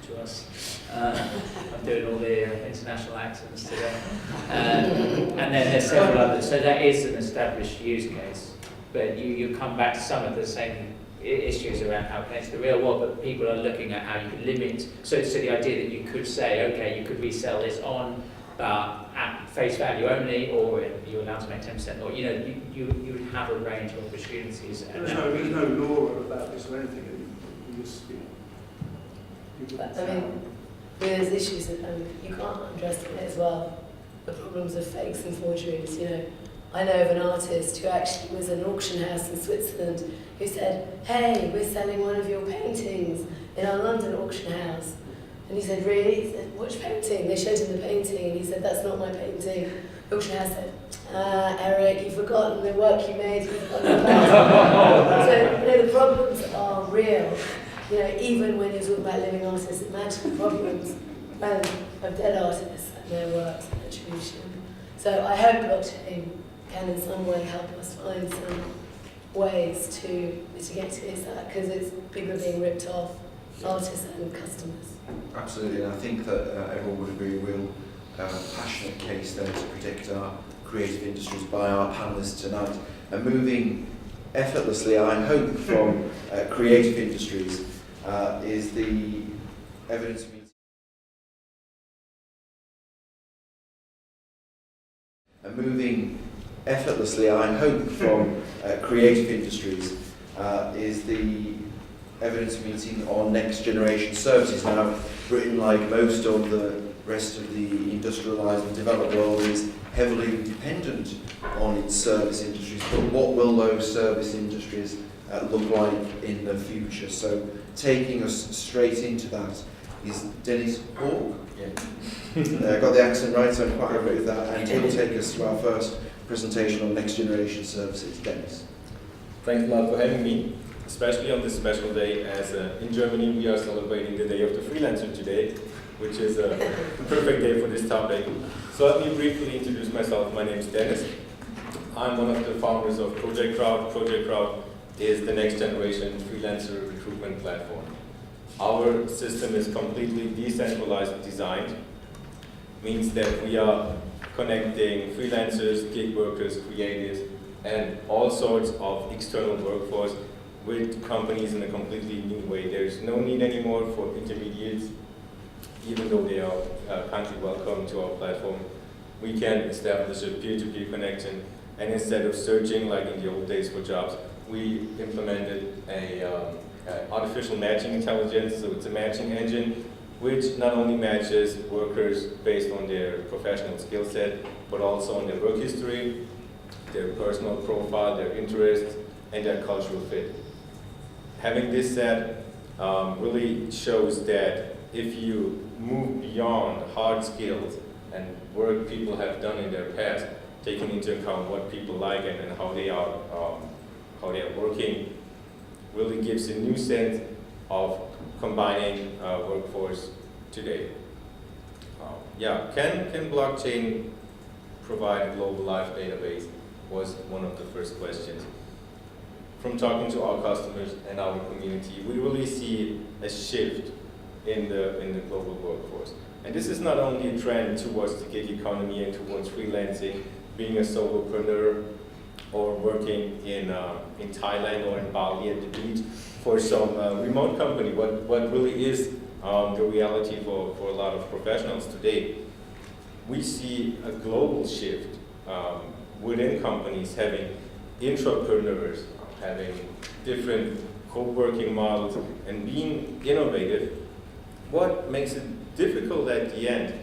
to us. I'm doing all the international accents today. And then there's several others. So that is an established use case. But you come back to some of the same issues around how it connects to the real world, but people are looking at how you can limit. So the idea that you could say, okay, you could resell this on, but at face value only, or you're allowed to make 10%, or you would have a range of opportunities. There's no law about this or anything. You just, But, there's issues that you can't underestimate as well. The problems of fakes and forgeries. I know of an artist who actually was in an auction house in Switzerland who said, "Hey, we're selling one of your paintings in our London auction house." And he said, "Really?" He said, "Which painting?" They showed him the painting and he said, "That's not my painting." The auction house said, "Eric, you've forgotten the work you made. You've forgotten the painting." So, the problems are real. Even when you're talking about living artists, imagine the problems of dead artists and their works and attribution. So I hope blockchain can in some way help us find some ways to mitigate against that, because people are being ripped off, artists and customers. Absolutely, and I think that everyone would agree a real passionate case there to protect our creative industries by our panellists tonight. And moving effortlessly, I hope, from creative industries is the evidence meeting. And moving effortlessly, I hope, from creative industries is the evidence meeting on next generation services. Now, Britain, like most of the rest of the industrialised and developed world, is heavily dependent on its service industries. But what will those service industries look like in the future? So, taking us straight into that is Dennis Hauck. I got the accent right, so I'm quite happy with that. And he'll take us to our first presentation on next generation services. Dennis. Thanks a lot for having me, especially on this special day, as in Germany we are celebrating the Day of the Freelancer today, which is a perfect day for this topic. So let me briefly introduce myself. My name is Dennis. I'm one of the founders of Project Crowd. Project Crowd is the next generation freelancer recruitment platform. Our system is completely decentralized designed, means that we are connecting freelancers, gig workers, creatives, and all sorts of external workforce with companies in a completely new way. There's no need anymore for intermediates, even though they are kindly welcome to our platform. We can establish a peer-to-peer connection, and instead of searching like in the old days for jobs, we implemented a artificial matching intelligence. So it's a matching engine which not only matches workers based on their professional skill set, but also on their work history, their personal profile, their interests, and their cultural fit. Having this said, really shows that if you move beyond hard skills and work people have done in their past, taking into account what people like and how they are working, really gives a new sense of combining workforce today. Can blockchain provide a global life database was one of the first questions. from talking to our customers and our community, we really see a shift in the global workforce. And this is not only a trend towards the gig economy and towards freelancing, being a solopreneur, or working in Thailand or in Bali at the beach for some remote company. What really is the reality for a lot of professionals today, we see a global shift within companies having intrapreneurs, having different co-working models and being innovative. What makes it difficult at the end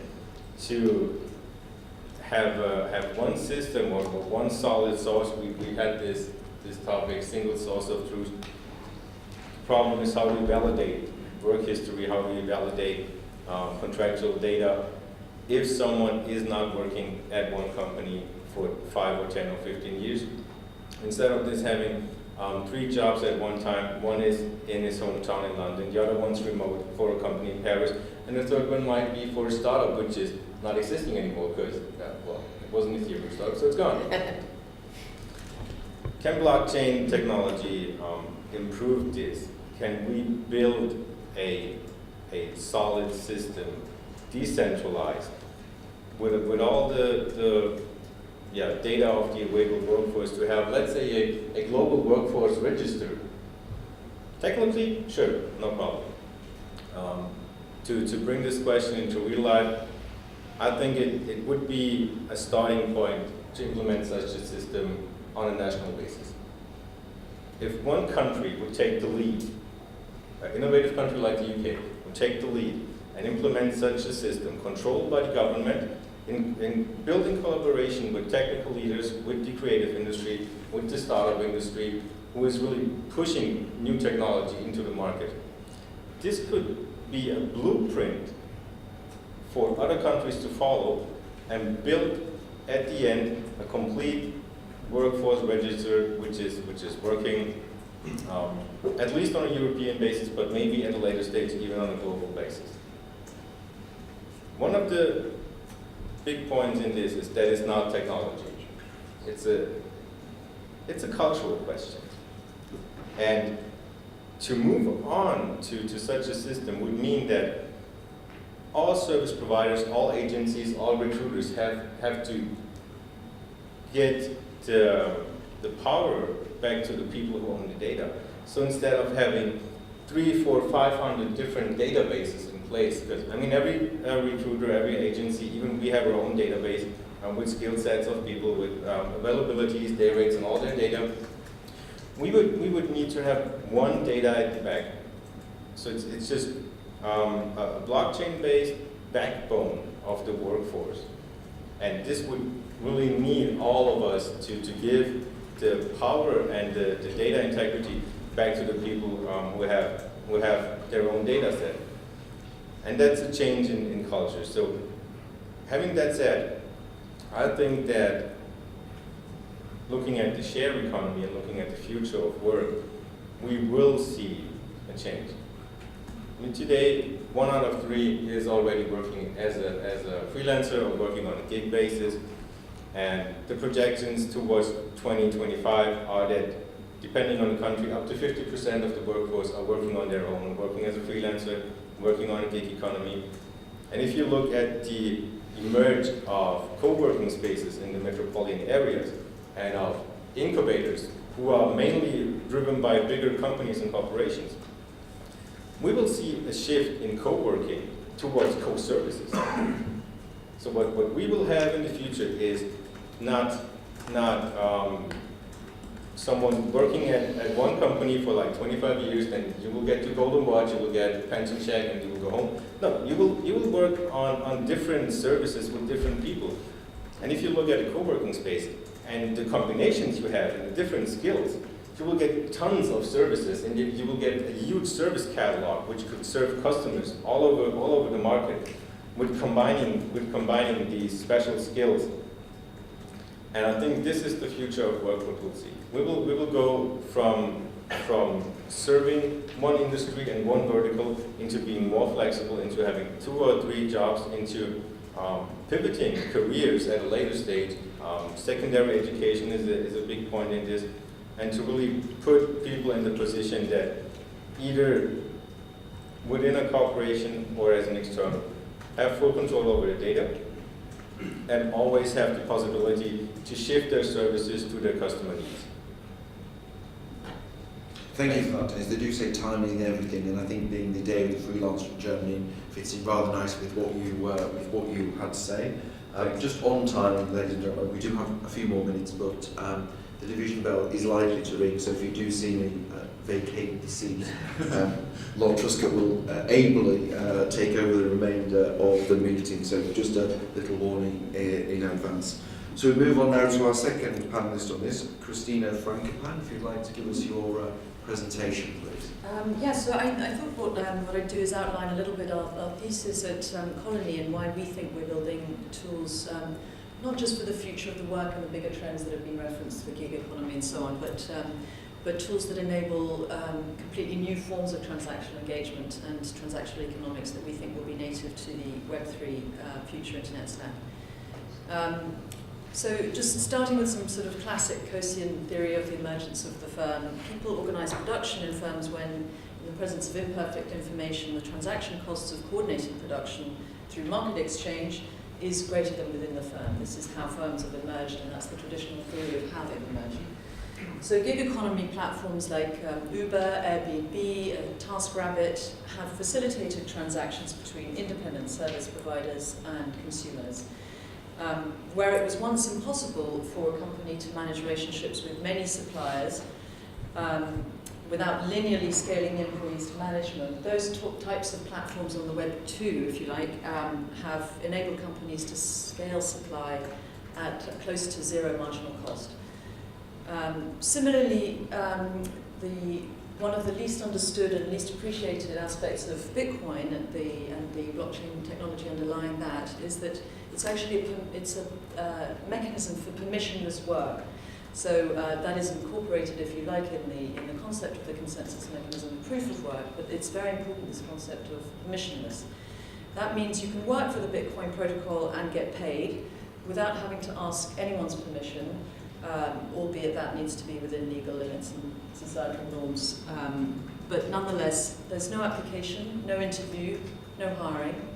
to have one system or one solid source? We had this topic, single source of truth. The problem is how do we validate work history, how do we validate contractual data if someone is not working at one company for 5 or 10 or 15 years. Instead of this having 3 jobs at one time, one is in his hometown in London, the other one's remote for a company in Paris, and the third one might be for a startup which is not existing anymore because, well, it wasn't a Ethereum startup, so it's gone. Can blockchain technology improve this? Can we build a solid system, decentralized, with all the data of the available workforce to have, let's say, a global workforce register? Technically, sure, no problem. To bring this question into real life, I think it would be a starting point to implement such a system on a national basis. If one country would take the lead, an innovative country like the UK would take the lead and implement such a system controlled by the government, in building collaboration with technical leaders, with the creative industry, with the startup industry, who is really pushing new technology into the market. This could be a blueprint for other countries to follow and build at the end a complete workforce register which is working at least on a European basis, but maybe at a later stage even on a global basis. One of the big points in this is that it's not technology. It's a cultural question. And to move on to such a system would mean that all service providers, all agencies, all recruiters have to get the power back to the people who own the data. So instead of having 300, 400, 500 different databases in place, because I mean every recruiter, every agency, even we have our own database with skill sets of people, with availabilities, day rates, and all their data. We would need to have one data at the back. So it's just a blockchain-based backbone of the workforce. And this would really need all of us to give the power and the data integrity back to the people who have their own data set. And that's a change in culture. So having that said, I think that looking at the share economy and looking at the future of work, we will see a change. I mean, today, 1 out of 3 is already working as a freelancer or working on a gig basis. And the projections towards 2025 are that, depending on the country, up to 50% of the workforce are working on their own, working as a freelancer, working on a gig economy. And if you look at the emerge of co-working spaces in the metropolitan areas and of incubators who are mainly driven by bigger companies and corporations, we will see a shift in co-working towards co-services. So what we will have in the future is not someone working at one company for like 25 years, then you will get your golden watch, you will get a pension check, and you will go home. No, you will work on different services with different people. And if you look at a co-working space and the combinations you have and the different skills, you will get tons of services, and you will get a huge service catalog which could serve customers all over the market with combining these special skills. And I think this is the future of work what we'll see. We will go from serving one industry and one vertical into being more flexible, into having 2 or 3 jobs, into pivoting careers at a later stage. Secondary education is a big point in this. and to really put people in the position that either within a corporation or as an external have full control over the data and always have the possibility to shift their services to their customer needs. Thank you for that, Dennis. They do say timing and everything, and I think being the day of the freelance from Germany fits in rather nicely with what you had to say. Just on timing, ladies and gentlemen, we do have a few more minutes, but the division bell is likely to ring, so if you do see me vacate the seat, Lord Truscott will ably take over the remainder of the meeting, so just a little warning in advance. So we move on now to our second panellist on this, Christina Frankopan, if you'd like to give us your presentation, please. So I thought what I'd do is outline a little bit of our thesis at Colony and why we think we're building tools, not just for the future of the work and the bigger trends that have been referenced for gig economy and so on, but tools that enable completely new forms of transactional engagement and transactional economics that we think will be native to the Web3 future internet stack. So just starting with some sort of classic Coasian theory of the emergence of the firm, people organise production in firms when, in the presence of imperfect information, the transaction costs of coordinating production through market exchange is greater than within the firm. This is how firms have emerged, and that's the traditional theory of how they've emerged. So gig economy platforms like Uber, Airbnb, TaskRabbit have facilitated transactions between independent service providers and consumers. Where it was once impossible for a company to manage relationships with many suppliers without linearly scaling employees to management, those types of platforms on the Web 2, if you like, have enabled companies to scale supply at close to zero marginal cost. Similarly, one of the least understood and least appreciated aspects of Bitcoin and the blockchain technology underlying that is that it's actually a mechanism for permissionless work. So that is incorporated, if you like, in the concept of the consensus mechanism, proof of work. But it's very important, this concept of permissionless. That means you can work for the Bitcoin protocol and get paid without having to ask anyone's permission, albeit that needs to be within legal limits and societal norms. But nonetheless, there's no application, no interview, no hiring.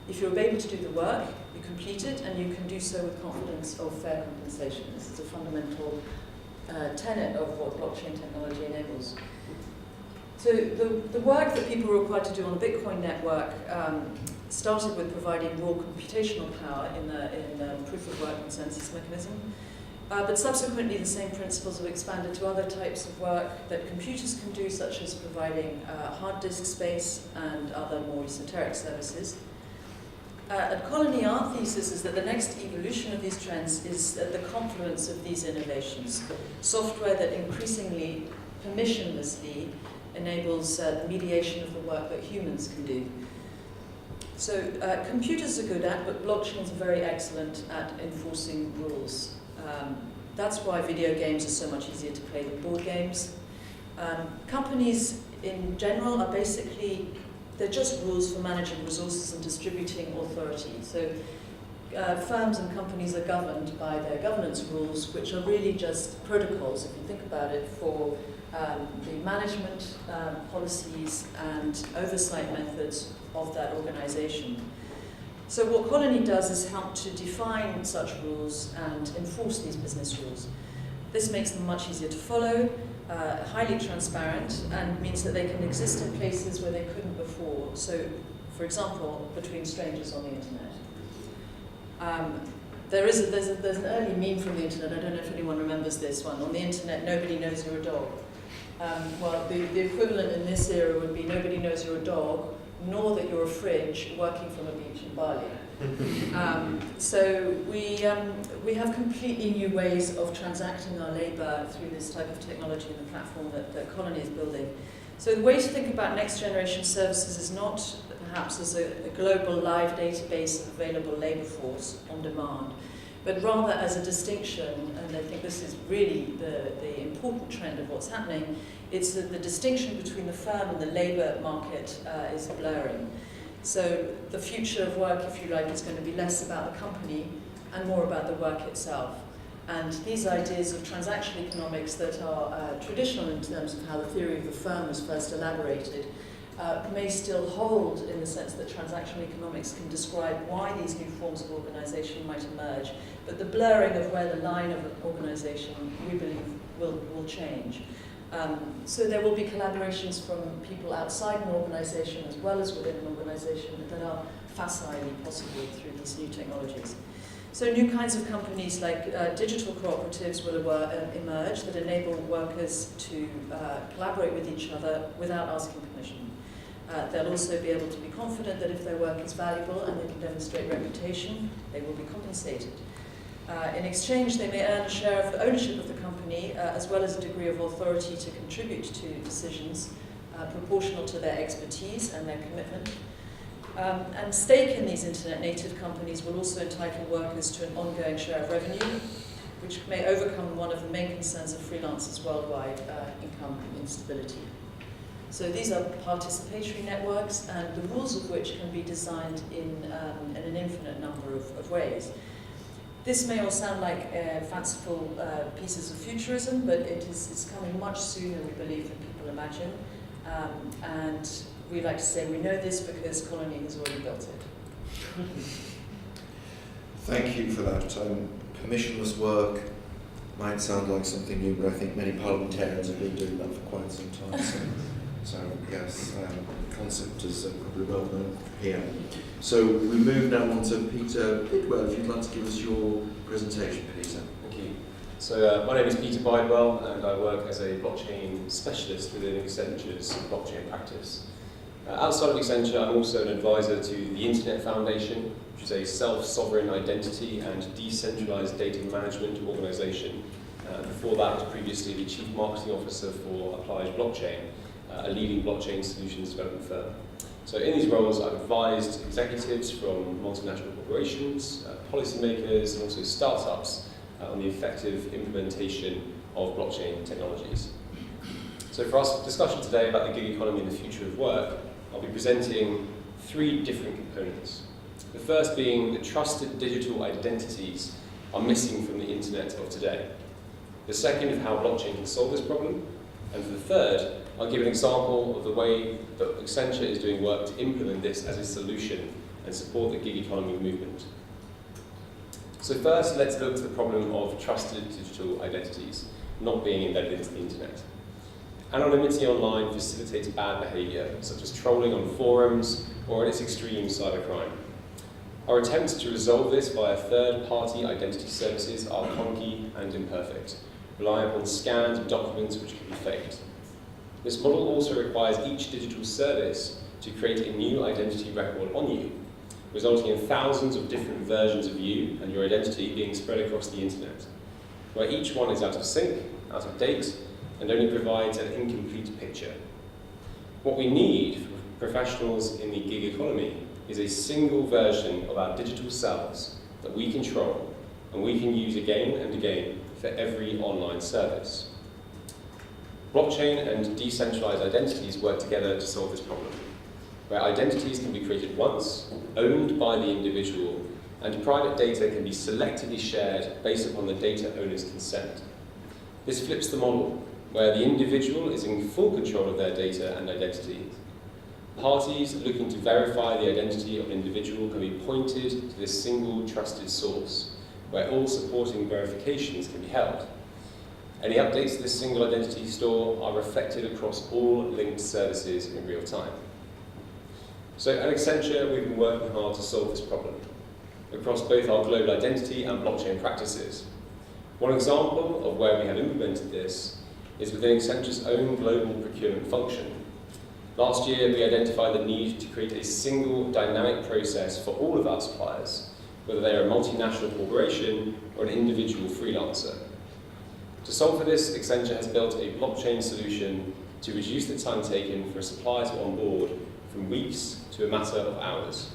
If you're able to do the work, you complete it, and you can do so with confidence of fair compensation. This is a fundamental tenet of what blockchain technology enables. So the work that people were required to do on the Bitcoin network started with providing raw computational power in the proof of work consensus mechanism. But subsequently, the same principles have expanded to other types of work that computers can do, such as providing hard disk space and other more esoteric services. At Colony, our thesis is that the next evolution of these trends is at the confluence of these innovations. Software that increasingly permissionlessly enables the mediation of the work that humans can do. So computers are good at, but blockchains are very excellent at enforcing rules. That's why video games are so much easier to play than board games. Companies in general are basically, they're just rules for managing resources and distributing authority. So firms and companies are governed by their governance rules, which are really just protocols, if you think about it, for the management policies and oversight methods of that organization. So what Colony does is help to define such rules and enforce these business rules. This makes them much easier to follow, highly transparent, and means that they can exist in places where they couldn't before. So, for example, between strangers on the internet. There's an early meme from the internet, I don't know if anyone remembers this one. On the internet, nobody knows you're a dog. Well, the equivalent in this era would be nobody knows you're a dog, nor that you're a fridge working from a beach in Bali. So we have completely new ways of transacting our labour through this type of technology and the platform that Colony is building. So the way to think about next generation services is not perhaps as a global live database of available labour force on demand, but rather as a distinction, and I think this is really the important trend of what's happening. It's that the distinction between the firm and the labour market is blurring. So the future of work, if you like, is going to be less about the company and more about the work itself. And these ideas of transactional economics that are traditional in terms of how the theory of the firm was first elaborated may still hold, in the sense that transactional economics can describe why these new forms of organisation might emerge, but the blurring of where the line of an organisation, we believe, will change. So there will be collaborations from people outside an organisation as well as within an organisation that are facilely possible through these new technologies. So new kinds of companies like digital cooperatives will emerge that enable workers to collaborate with each other without asking permission. They'll also be able to be confident that if their work is valuable and they can demonstrate reputation, they will be compensated. In exchange, they may earn a share of the ownership of the company, as well as a degree of authority to contribute to decisions proportional to their expertise and their commitment. And stake in these internet native companies will also entitle workers to an ongoing share of revenue, which may overcome one of the main concerns of freelancers worldwide, income instability. So these are participatory networks, and the rules of which can be designed in an infinite number of ways. This may all sound like fanciful pieces of futurism, but it's coming much sooner, we believe, than people imagine. And we like to say we know this because Colony has already built it. Thank you for that. Permissionless work might sound like something new, but I think many parliamentarians have been doing that for quite some time. So yes, the concept is probably well known here. So we move now on to Peter Bidwell, if you'd like to give us your presentation, Peter. Thank you. So my name is Peter Bidwell, and I work as a blockchain specialist within Accenture's blockchain practice. Outside of Accenture, I'm also an advisor to the Internet Foundation, which is a self-sovereign identity and decentralized data management organization. Before that, I was previously the Chief Marketing Officer for Applied Blockchain, a leading blockchain solutions development firm. So in these roles, I've advised executives from multinational corporations, policymakers, and also startups on the effective implementation of blockchain technologies. So for our discussion today about the gig economy and the future of work, I'll be presenting three different components. The first being that trusted digital identities are missing from the internet of today. The second of how blockchain can solve this problem. And for the third, I'll give an example of the way that Accenture is doing work to implement this as a solution and support the gig economy movement. So first, let's look at the problem of trusted digital identities not being embedded into the internet. Anonymity online facilitates bad behaviour, such as trolling on forums or at its extreme cybercrime. Our attempts to resolve this via third-party identity services are clunky and imperfect, relying upon scanned documents which can be faked. This model also requires each digital service to create a new identity record on you, resulting in thousands of different versions of you and your identity being spread across the internet, where each one is out of sync, out of date, and only provides an incomplete picture. What we need for professionals in the gig economy is a single version of our digital selves that we control and we can use again and again for every online service. Blockchain and decentralized identities work together to solve this problem, where identities can be created once, owned by the individual, and private data can be selectively shared based upon the data owner's consent. This flips the model, where the individual is in full control of their data and identity. Parties looking to verify the identity of an individual can be pointed to this single trusted source, where all supporting verifications can be held. Any updates to this single identity store are reflected across all linked services in real time. So at Accenture, we've been working hard to solve this problem across both our global identity and blockchain practices. One example of where we have implemented this is within Accenture's own global procurement function. Last year, we identified the need to create a single dynamic process for all of our suppliers, whether they are a multinational corporation or an individual freelancer. To solve for this, Accenture has built a blockchain solution to reduce the time taken for a supplier to onboard from weeks to a matter of hours.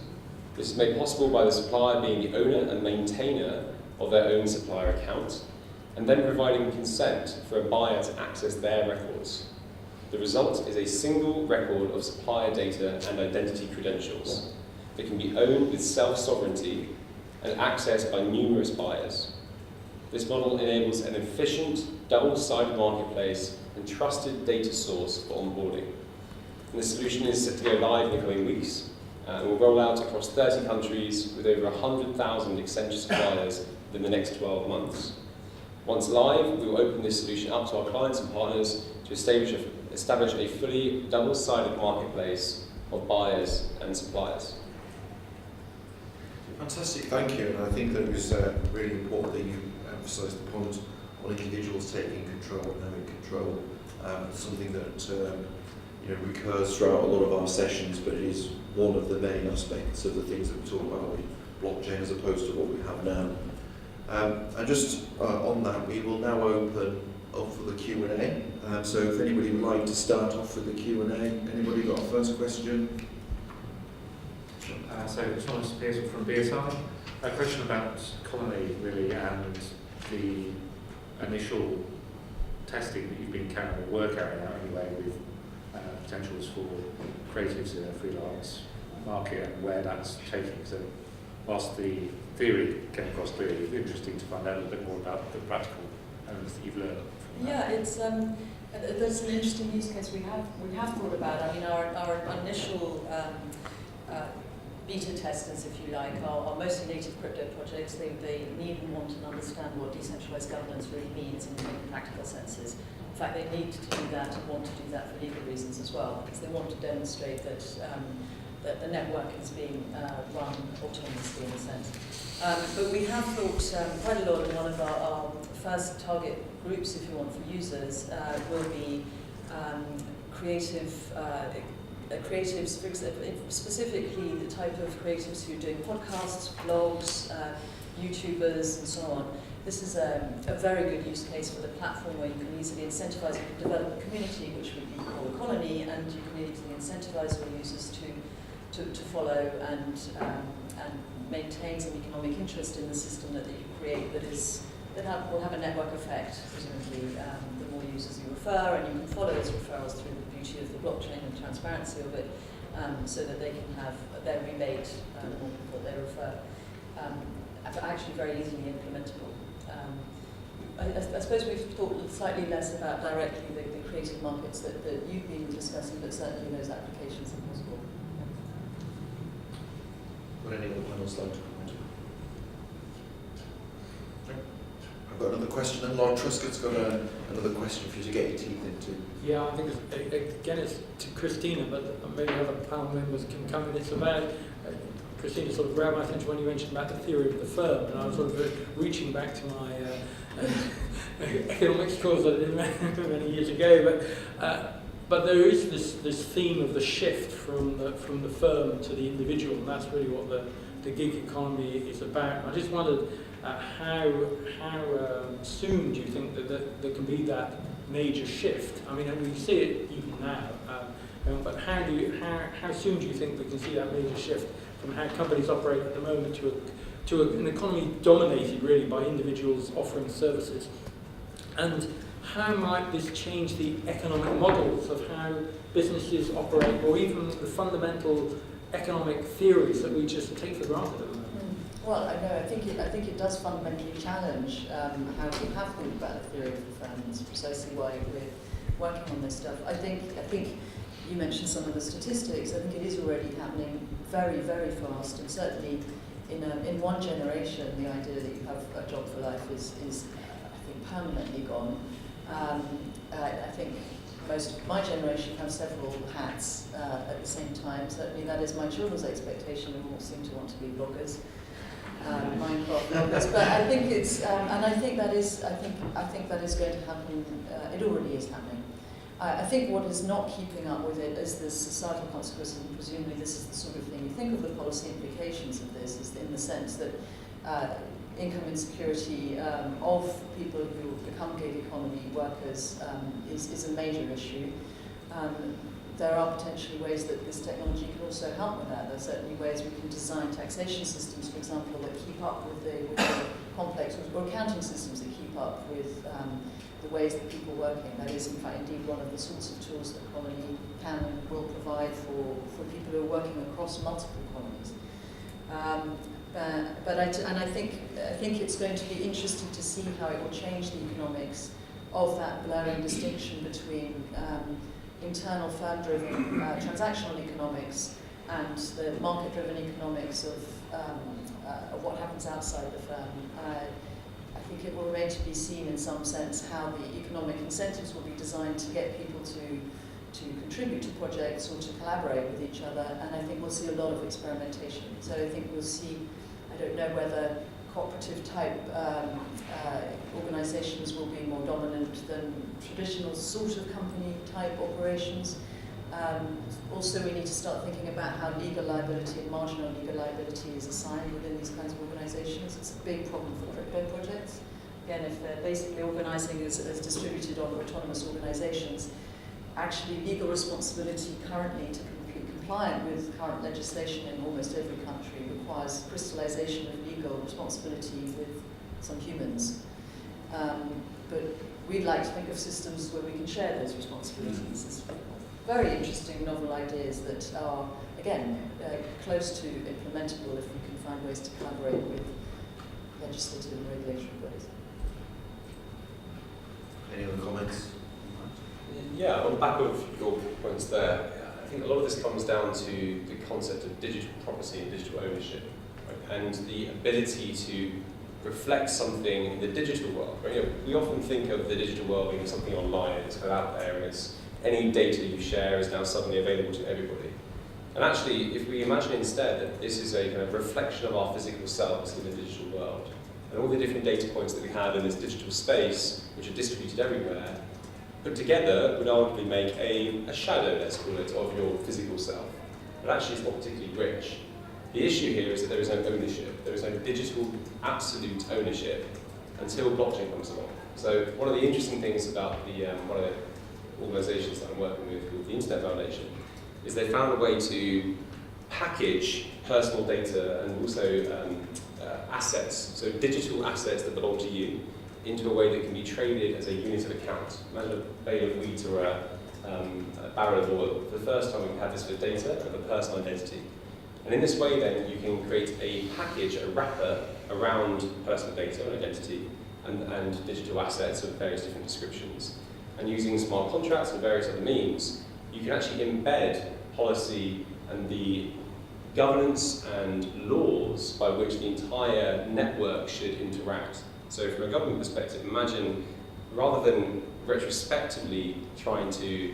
This is made possible by the supplier being the owner and maintainer of their own supplier account, and then providing consent for a buyer to access their records. The result is a single record of supplier data and identity credentials that can be owned with self-sovereignty and accessed by numerous buyers. This model enables an efficient, double-sided marketplace and trusted data source for onboarding. And the solution is set to go live in the coming weeks. And will roll out across 30 countries with over 100,000 Accenture suppliers within the next 12 months. Once live, we will open this solution up to our clients and partners to establish a fully double-sided marketplace of buyers and suppliers. Fantastic, thank you. And I think that it was really important that you emphasised the point on individuals taking control and having control. Something that recurs throughout a lot of our sessions, but it is one of the main aspects of the things that we talk about with blockchain as opposed to what we have now. And just on that, we will now open up for the Q&A. So if anybody would like to start off with the Q&A, anybody got a first question? So Thomas Pearson from Vartavan. A question about Colony really, and the initial testing that you've been carrying out anyway with potentials for creatives in a freelance market and where that's taking. So whilst the theory came across clearly, it's interesting to find out a little bit more about the practical elements that you've learned. Yeah, it's that's an interesting use case we have thought about. I mean, our initial beta testers, if you like, are mostly native crypto projects. They need and want and understand what decentralized governance really means in practical senses. In fact, they need to do that and want to do that for legal reasons as well, because they want to demonstrate that that the network is being run autonomously in a sense. But we have thought quite a lot, and one of our first target groups, if you want, for users will be creatives, specifically the type of creatives who are doing podcasts, blogs, YouTubers, and so on. This is a very good use case for the platform where you can easily incentivize a development community, which would be called a colony, and you can easily incentivize your users to follow and maintain some economic interest in the system that you create that will have a network effect, presumably the more users you refer, and you can follow those referrals through the beauty of the blockchain and transparency of it, so that they can have their rebate the more people they refer. Actually very easily implementable. I suppose we've thought slightly less about directly the creative markets that you've been discussing, but certainly those applications are possible. Would any of the panelists like to comment? I've got another question, and Lord Truscott's got another question for you to get your teeth into. Yeah, I think again it's to Christina, but maybe other panel members can come in. It's about Christina sort of grabbed my attention when you mentioned about the theory of the firm, and I was sort of reaching back to my economics course I did many years ago. But there is this theme of the shift from the firm to the individual, and that's really what the gig economy is about. I just wondered how soon do you think that there can be that major shift? I mean, we see it even now, but how soon do you think we can see that major shift from how companies operate at the moment to an economy dominated really by individuals offering services? And how might this change the economic models of how businesses operate, or even the fundamental economic theories that we just take for granted at the moment? Well, I think it does fundamentally challenge how we have thought about the theory of the firm. It's precisely why we're working on this stuff. I think you mentioned some of the statistics. I think it is already happening very, very fast, and certainly in one generation, the idea that you have a job for life is I think permanently gone. I think most of my generation have several hats at the same time. Certainly that is my children's expectation, and all seem to want to be bloggers, Minecraft bloggers. But I think it's, and I think that is going to happen. It already is happening. I think what is not keeping up with it is the societal consequences, and presumably this is the sort of thing you think of the policy implications of this, is in the sense that income insecurity of people who become gig economy workers is a major issue. There are potentially ways that this technology can also help with that. There are certainly ways we can design taxation systems, for example, that keep up with the complex, or accounting systems that keep up with the ways that people are working. That is, in fact, indeed one of the sorts of tools that Colony can and will provide for people who are working across multiple colonies. But I think it's going to be interesting to see how it will change the economics of that blurring distinction between internal firm-driven transactional economics and the market-driven economics of what happens outside the firm. I think it will remain to be seen in some sense how the economic incentives will be designed to get people to contribute to projects or to collaborate with each other, and I think we'll see a lot of experimentation. So I think we'll see, I don't know whether cooperative type organisations will be more dominant than traditional sort of company type operations. Also, we need to start thinking about how legal liability and marginal legal liability is assigned within these kinds of organisations. It's a big problem for crypto projects. Again, if they're basically organising as distributed or autonomous organisations, actually legal responsibility currently to be compliant with current legislation in almost every country requires crystallisation of legal responsibility with some humans. But we'd like to think of systems where we can share those responsibilities. It's very interesting novel ideas that are, again, close to implementable if we can find ways to collaborate with legislative and regulatory bodies. Any other comments? Yeah, on the back of your points there, I think a lot of this comes down to the concept of digital property and digital ownership, right? And the ability to reflect something in the digital world. Right? You know, we often think of the digital world being something online, it's kind of out there, and it's any data you share is now suddenly available to everybody. And actually, if we imagine instead that this is a kind of reflection of our physical selves in the digital world, and all the different data points that we have in this digital space, which are distributed everywhere, put together would arguably make a shadow, let's call it, of your physical self. But actually it's not particularly rich. The issue here is that there is no ownership. There is no digital absolute ownership until blockchain comes along. So one of the interesting things about the one of the organisations that I'm working with, called the Internet Foundation, is they found a way to package personal data and also assets, so digital assets that belong to you, into a way that can be traded as a unit of account. Imagine a bale of wheat or a barrel of oil. For the first time, we have this for data and a personal identity. And in this way, then, you can create a package, a wrapper around personal data and identity and digital assets of various different descriptions. And using smart contracts and various other means, you can actually embed policy and the governance and laws by which the entire network should interact. So from a government perspective, imagine rather than retrospectively trying to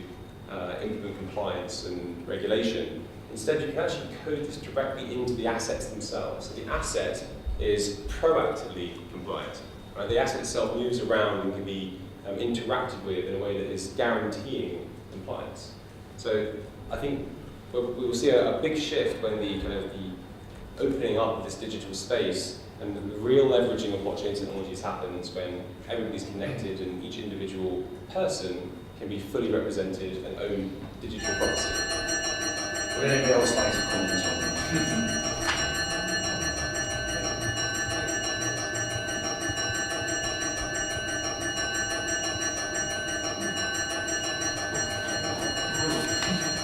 implement compliance and regulation, instead you can actually code this directly into the assets themselves. So the asset is proactively compliant. Right? The asset itself moves around and can be interacted with in a way that is guaranteeing compliance. So I think we will see a big shift when the kind of the opening up of this digital space and the real leveraging of blockchain technologies happens when everybody's connected and each individual person can be fully represented and own digital property. Would anybody else like to comment on that?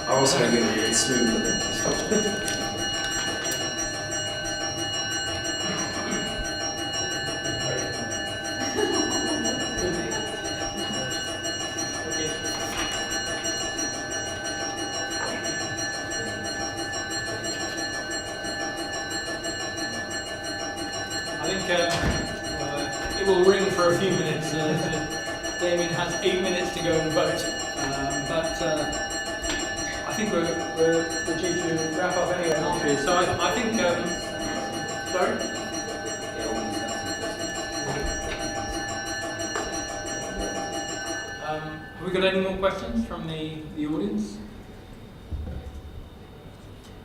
I was hoping it would be smoother than this. It will ring for a few minutes. Damien has 8 minutes to go and vote, but I think we're due to wrap up anyway, aren't we? So I think, sorry? Have we got any more questions from the audience?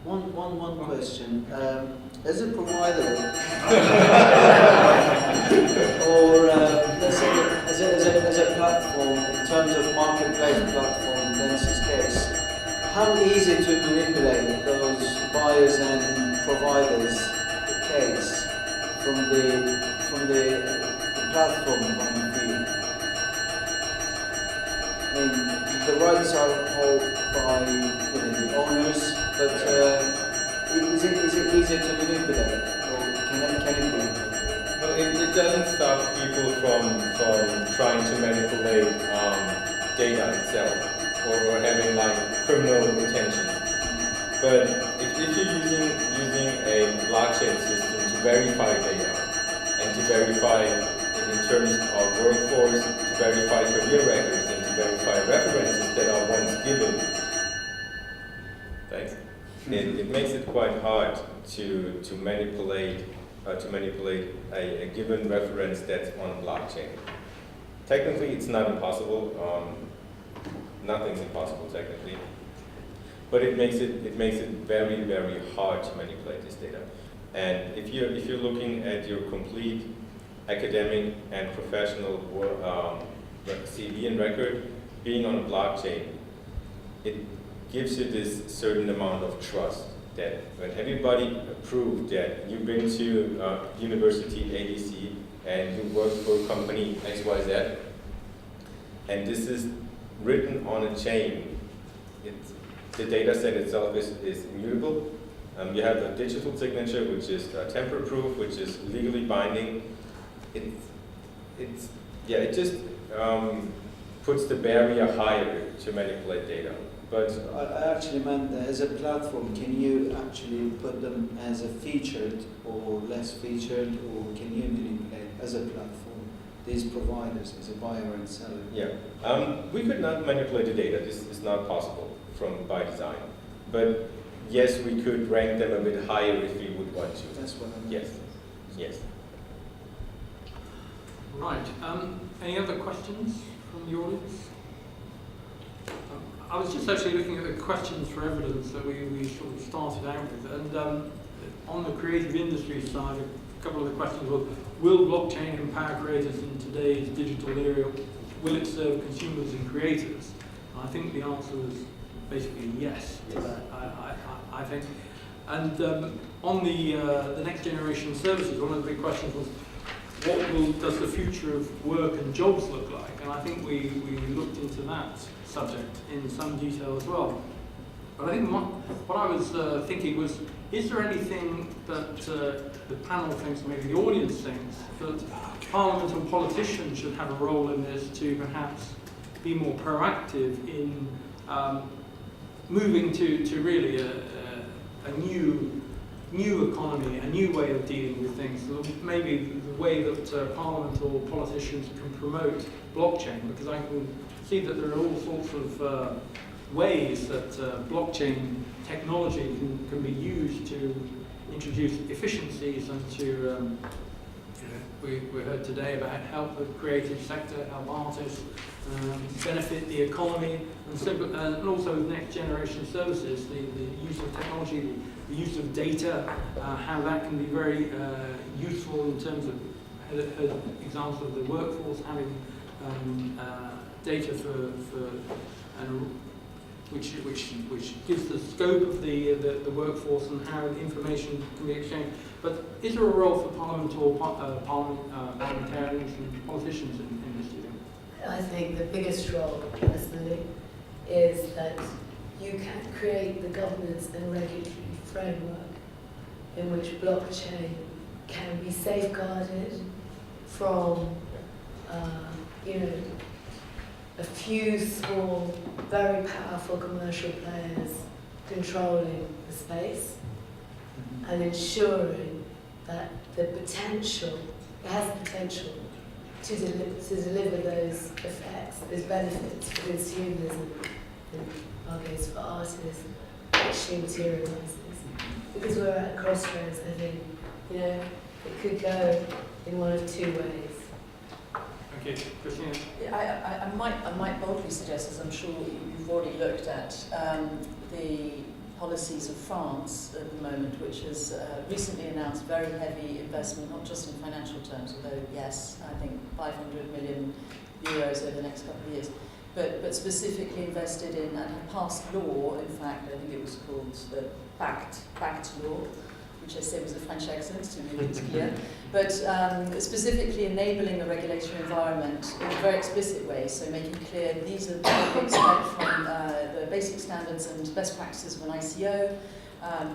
One question. As a provider, or let's say as a platform, in terms of marketplace platform, in Dennis's case, how easy to manipulate those buyers and providers case from the platform point of view? I mean, the rights are held by the owners, but Is it easier to manipulate, or can it be? Well, it doesn't stop people from trying to manipulate data itself or having like criminal intentions. But if you're using a blockchain system to verify data and to verify in terms of workforce, to verify career records and to verify references that are once given, thanks. It makes it quite hard to manipulate a given reference that's on a blockchain. Technically, it's not impossible. Nothing's impossible technically, but it makes it very, very hard to manipulate this data. And if you're looking at your complete academic and professional CV and record being on a blockchain, it gives you this certain amount of trust that when everybody approved that you've been to University ADC and you work for company XYZ, and this is written on a chain, the data set itself is immutable. You have a digital signature, which is tamper-proof, which is legally binding. It just puts the barrier higher to manipulate data. But I actually meant that as a platform, can you actually put them as a featured or less featured, or can you manipulate as a platform these providers as a buyer and seller? yeah, we could not manipulate the data. This is not possible by design. But yes, we could rank them a bit higher if we would want to. That's what I meant. Yes, yes. Right. Any other questions from the audience? I was just actually looking at the questions for evidence that we sort of started out with, and on the creative industry side, a couple of the questions were: will blockchain empower creators in today's digital era? Will it serve consumers and creators? And I think the answer was basically yes to that. I think. And on the next generation services, one of the big questions was, what does the future of work and jobs look like? And I think we looked into that subject in some detail as well. But I think what I was thinking was, is there anything that the panel thinks, maybe the audience thinks, that Parliament and politicians should have a role in this to perhaps be more proactive in moving to really a new economy, a new way of dealing with things, maybe the way that Parliament or politicians can promote blockchain, because I can see that there are all sorts of ways that blockchain technology can be used to introduce efficiencies and to, we heard today about help the creative sector, help artists, benefit the economy, and also with next generation services, the use of technology, the use of data, how that can be very useful in terms of examples of the workforce having data which gives the scope of the workforce and how information can be exchanged. But is there a role for Parliament or parliamentarians and politicians in this, do you think? I think the biggest role, personally, is that you can create the governance and regulatory framework in which blockchain can be safeguarded from, a few small, very powerful commercial players controlling the space and ensuring that it has the potential to deliver those effects, those benefits for consumers and our case for artists, actually materialises. Because we're at a crossroads, I think, it could go in one of two ways. Okay, Christina. Yeah, I might boldly suggest, as I'm sure you've already looked at, the policies of France at the moment, which has recently announced very heavy investment, not just in financial terms, although yes, I think 500 million euros over the next couple of years, but specifically invested in and have passed law. In fact, I think it was called the PACT law, which I said was a French accent to make it clear, but specifically enabling a regulatory environment in a very explicit way, so making clear these are what we expect from the basic standards and best practices of an ICO,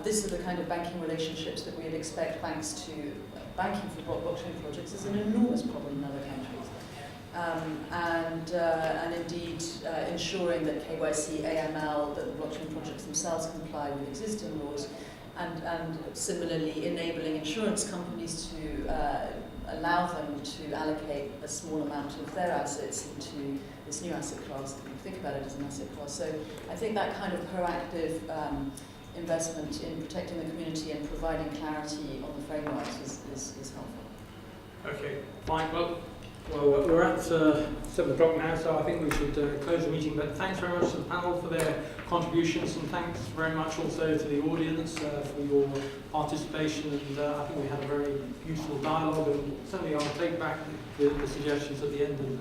This are the kind of banking relationships that we'd expect banks to, banking for blockchain projects is an enormous problem in other countries. And indeed ensuring that KYC, AML, that the blockchain projects themselves comply with existing laws, and similarly enabling insurance companies to allow them to allocate a small amount of their assets into this new asset class, think about it as an asset class. So I think that kind of proactive investment in protecting the community and providing clarity on the frameworks is helpful. Okay, fine. Well, we're at 7 o'clock now, so I think we should close the meeting. But thanks very much to the panel for their contributions, and thanks very much also to the audience for your participation. And I think we had a very useful dialogue, and certainly I'll take back the suggestions at the end in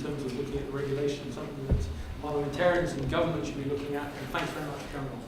terms of looking at the regulation, something that parliamentarians and government should be looking at. And thanks very much for coming on.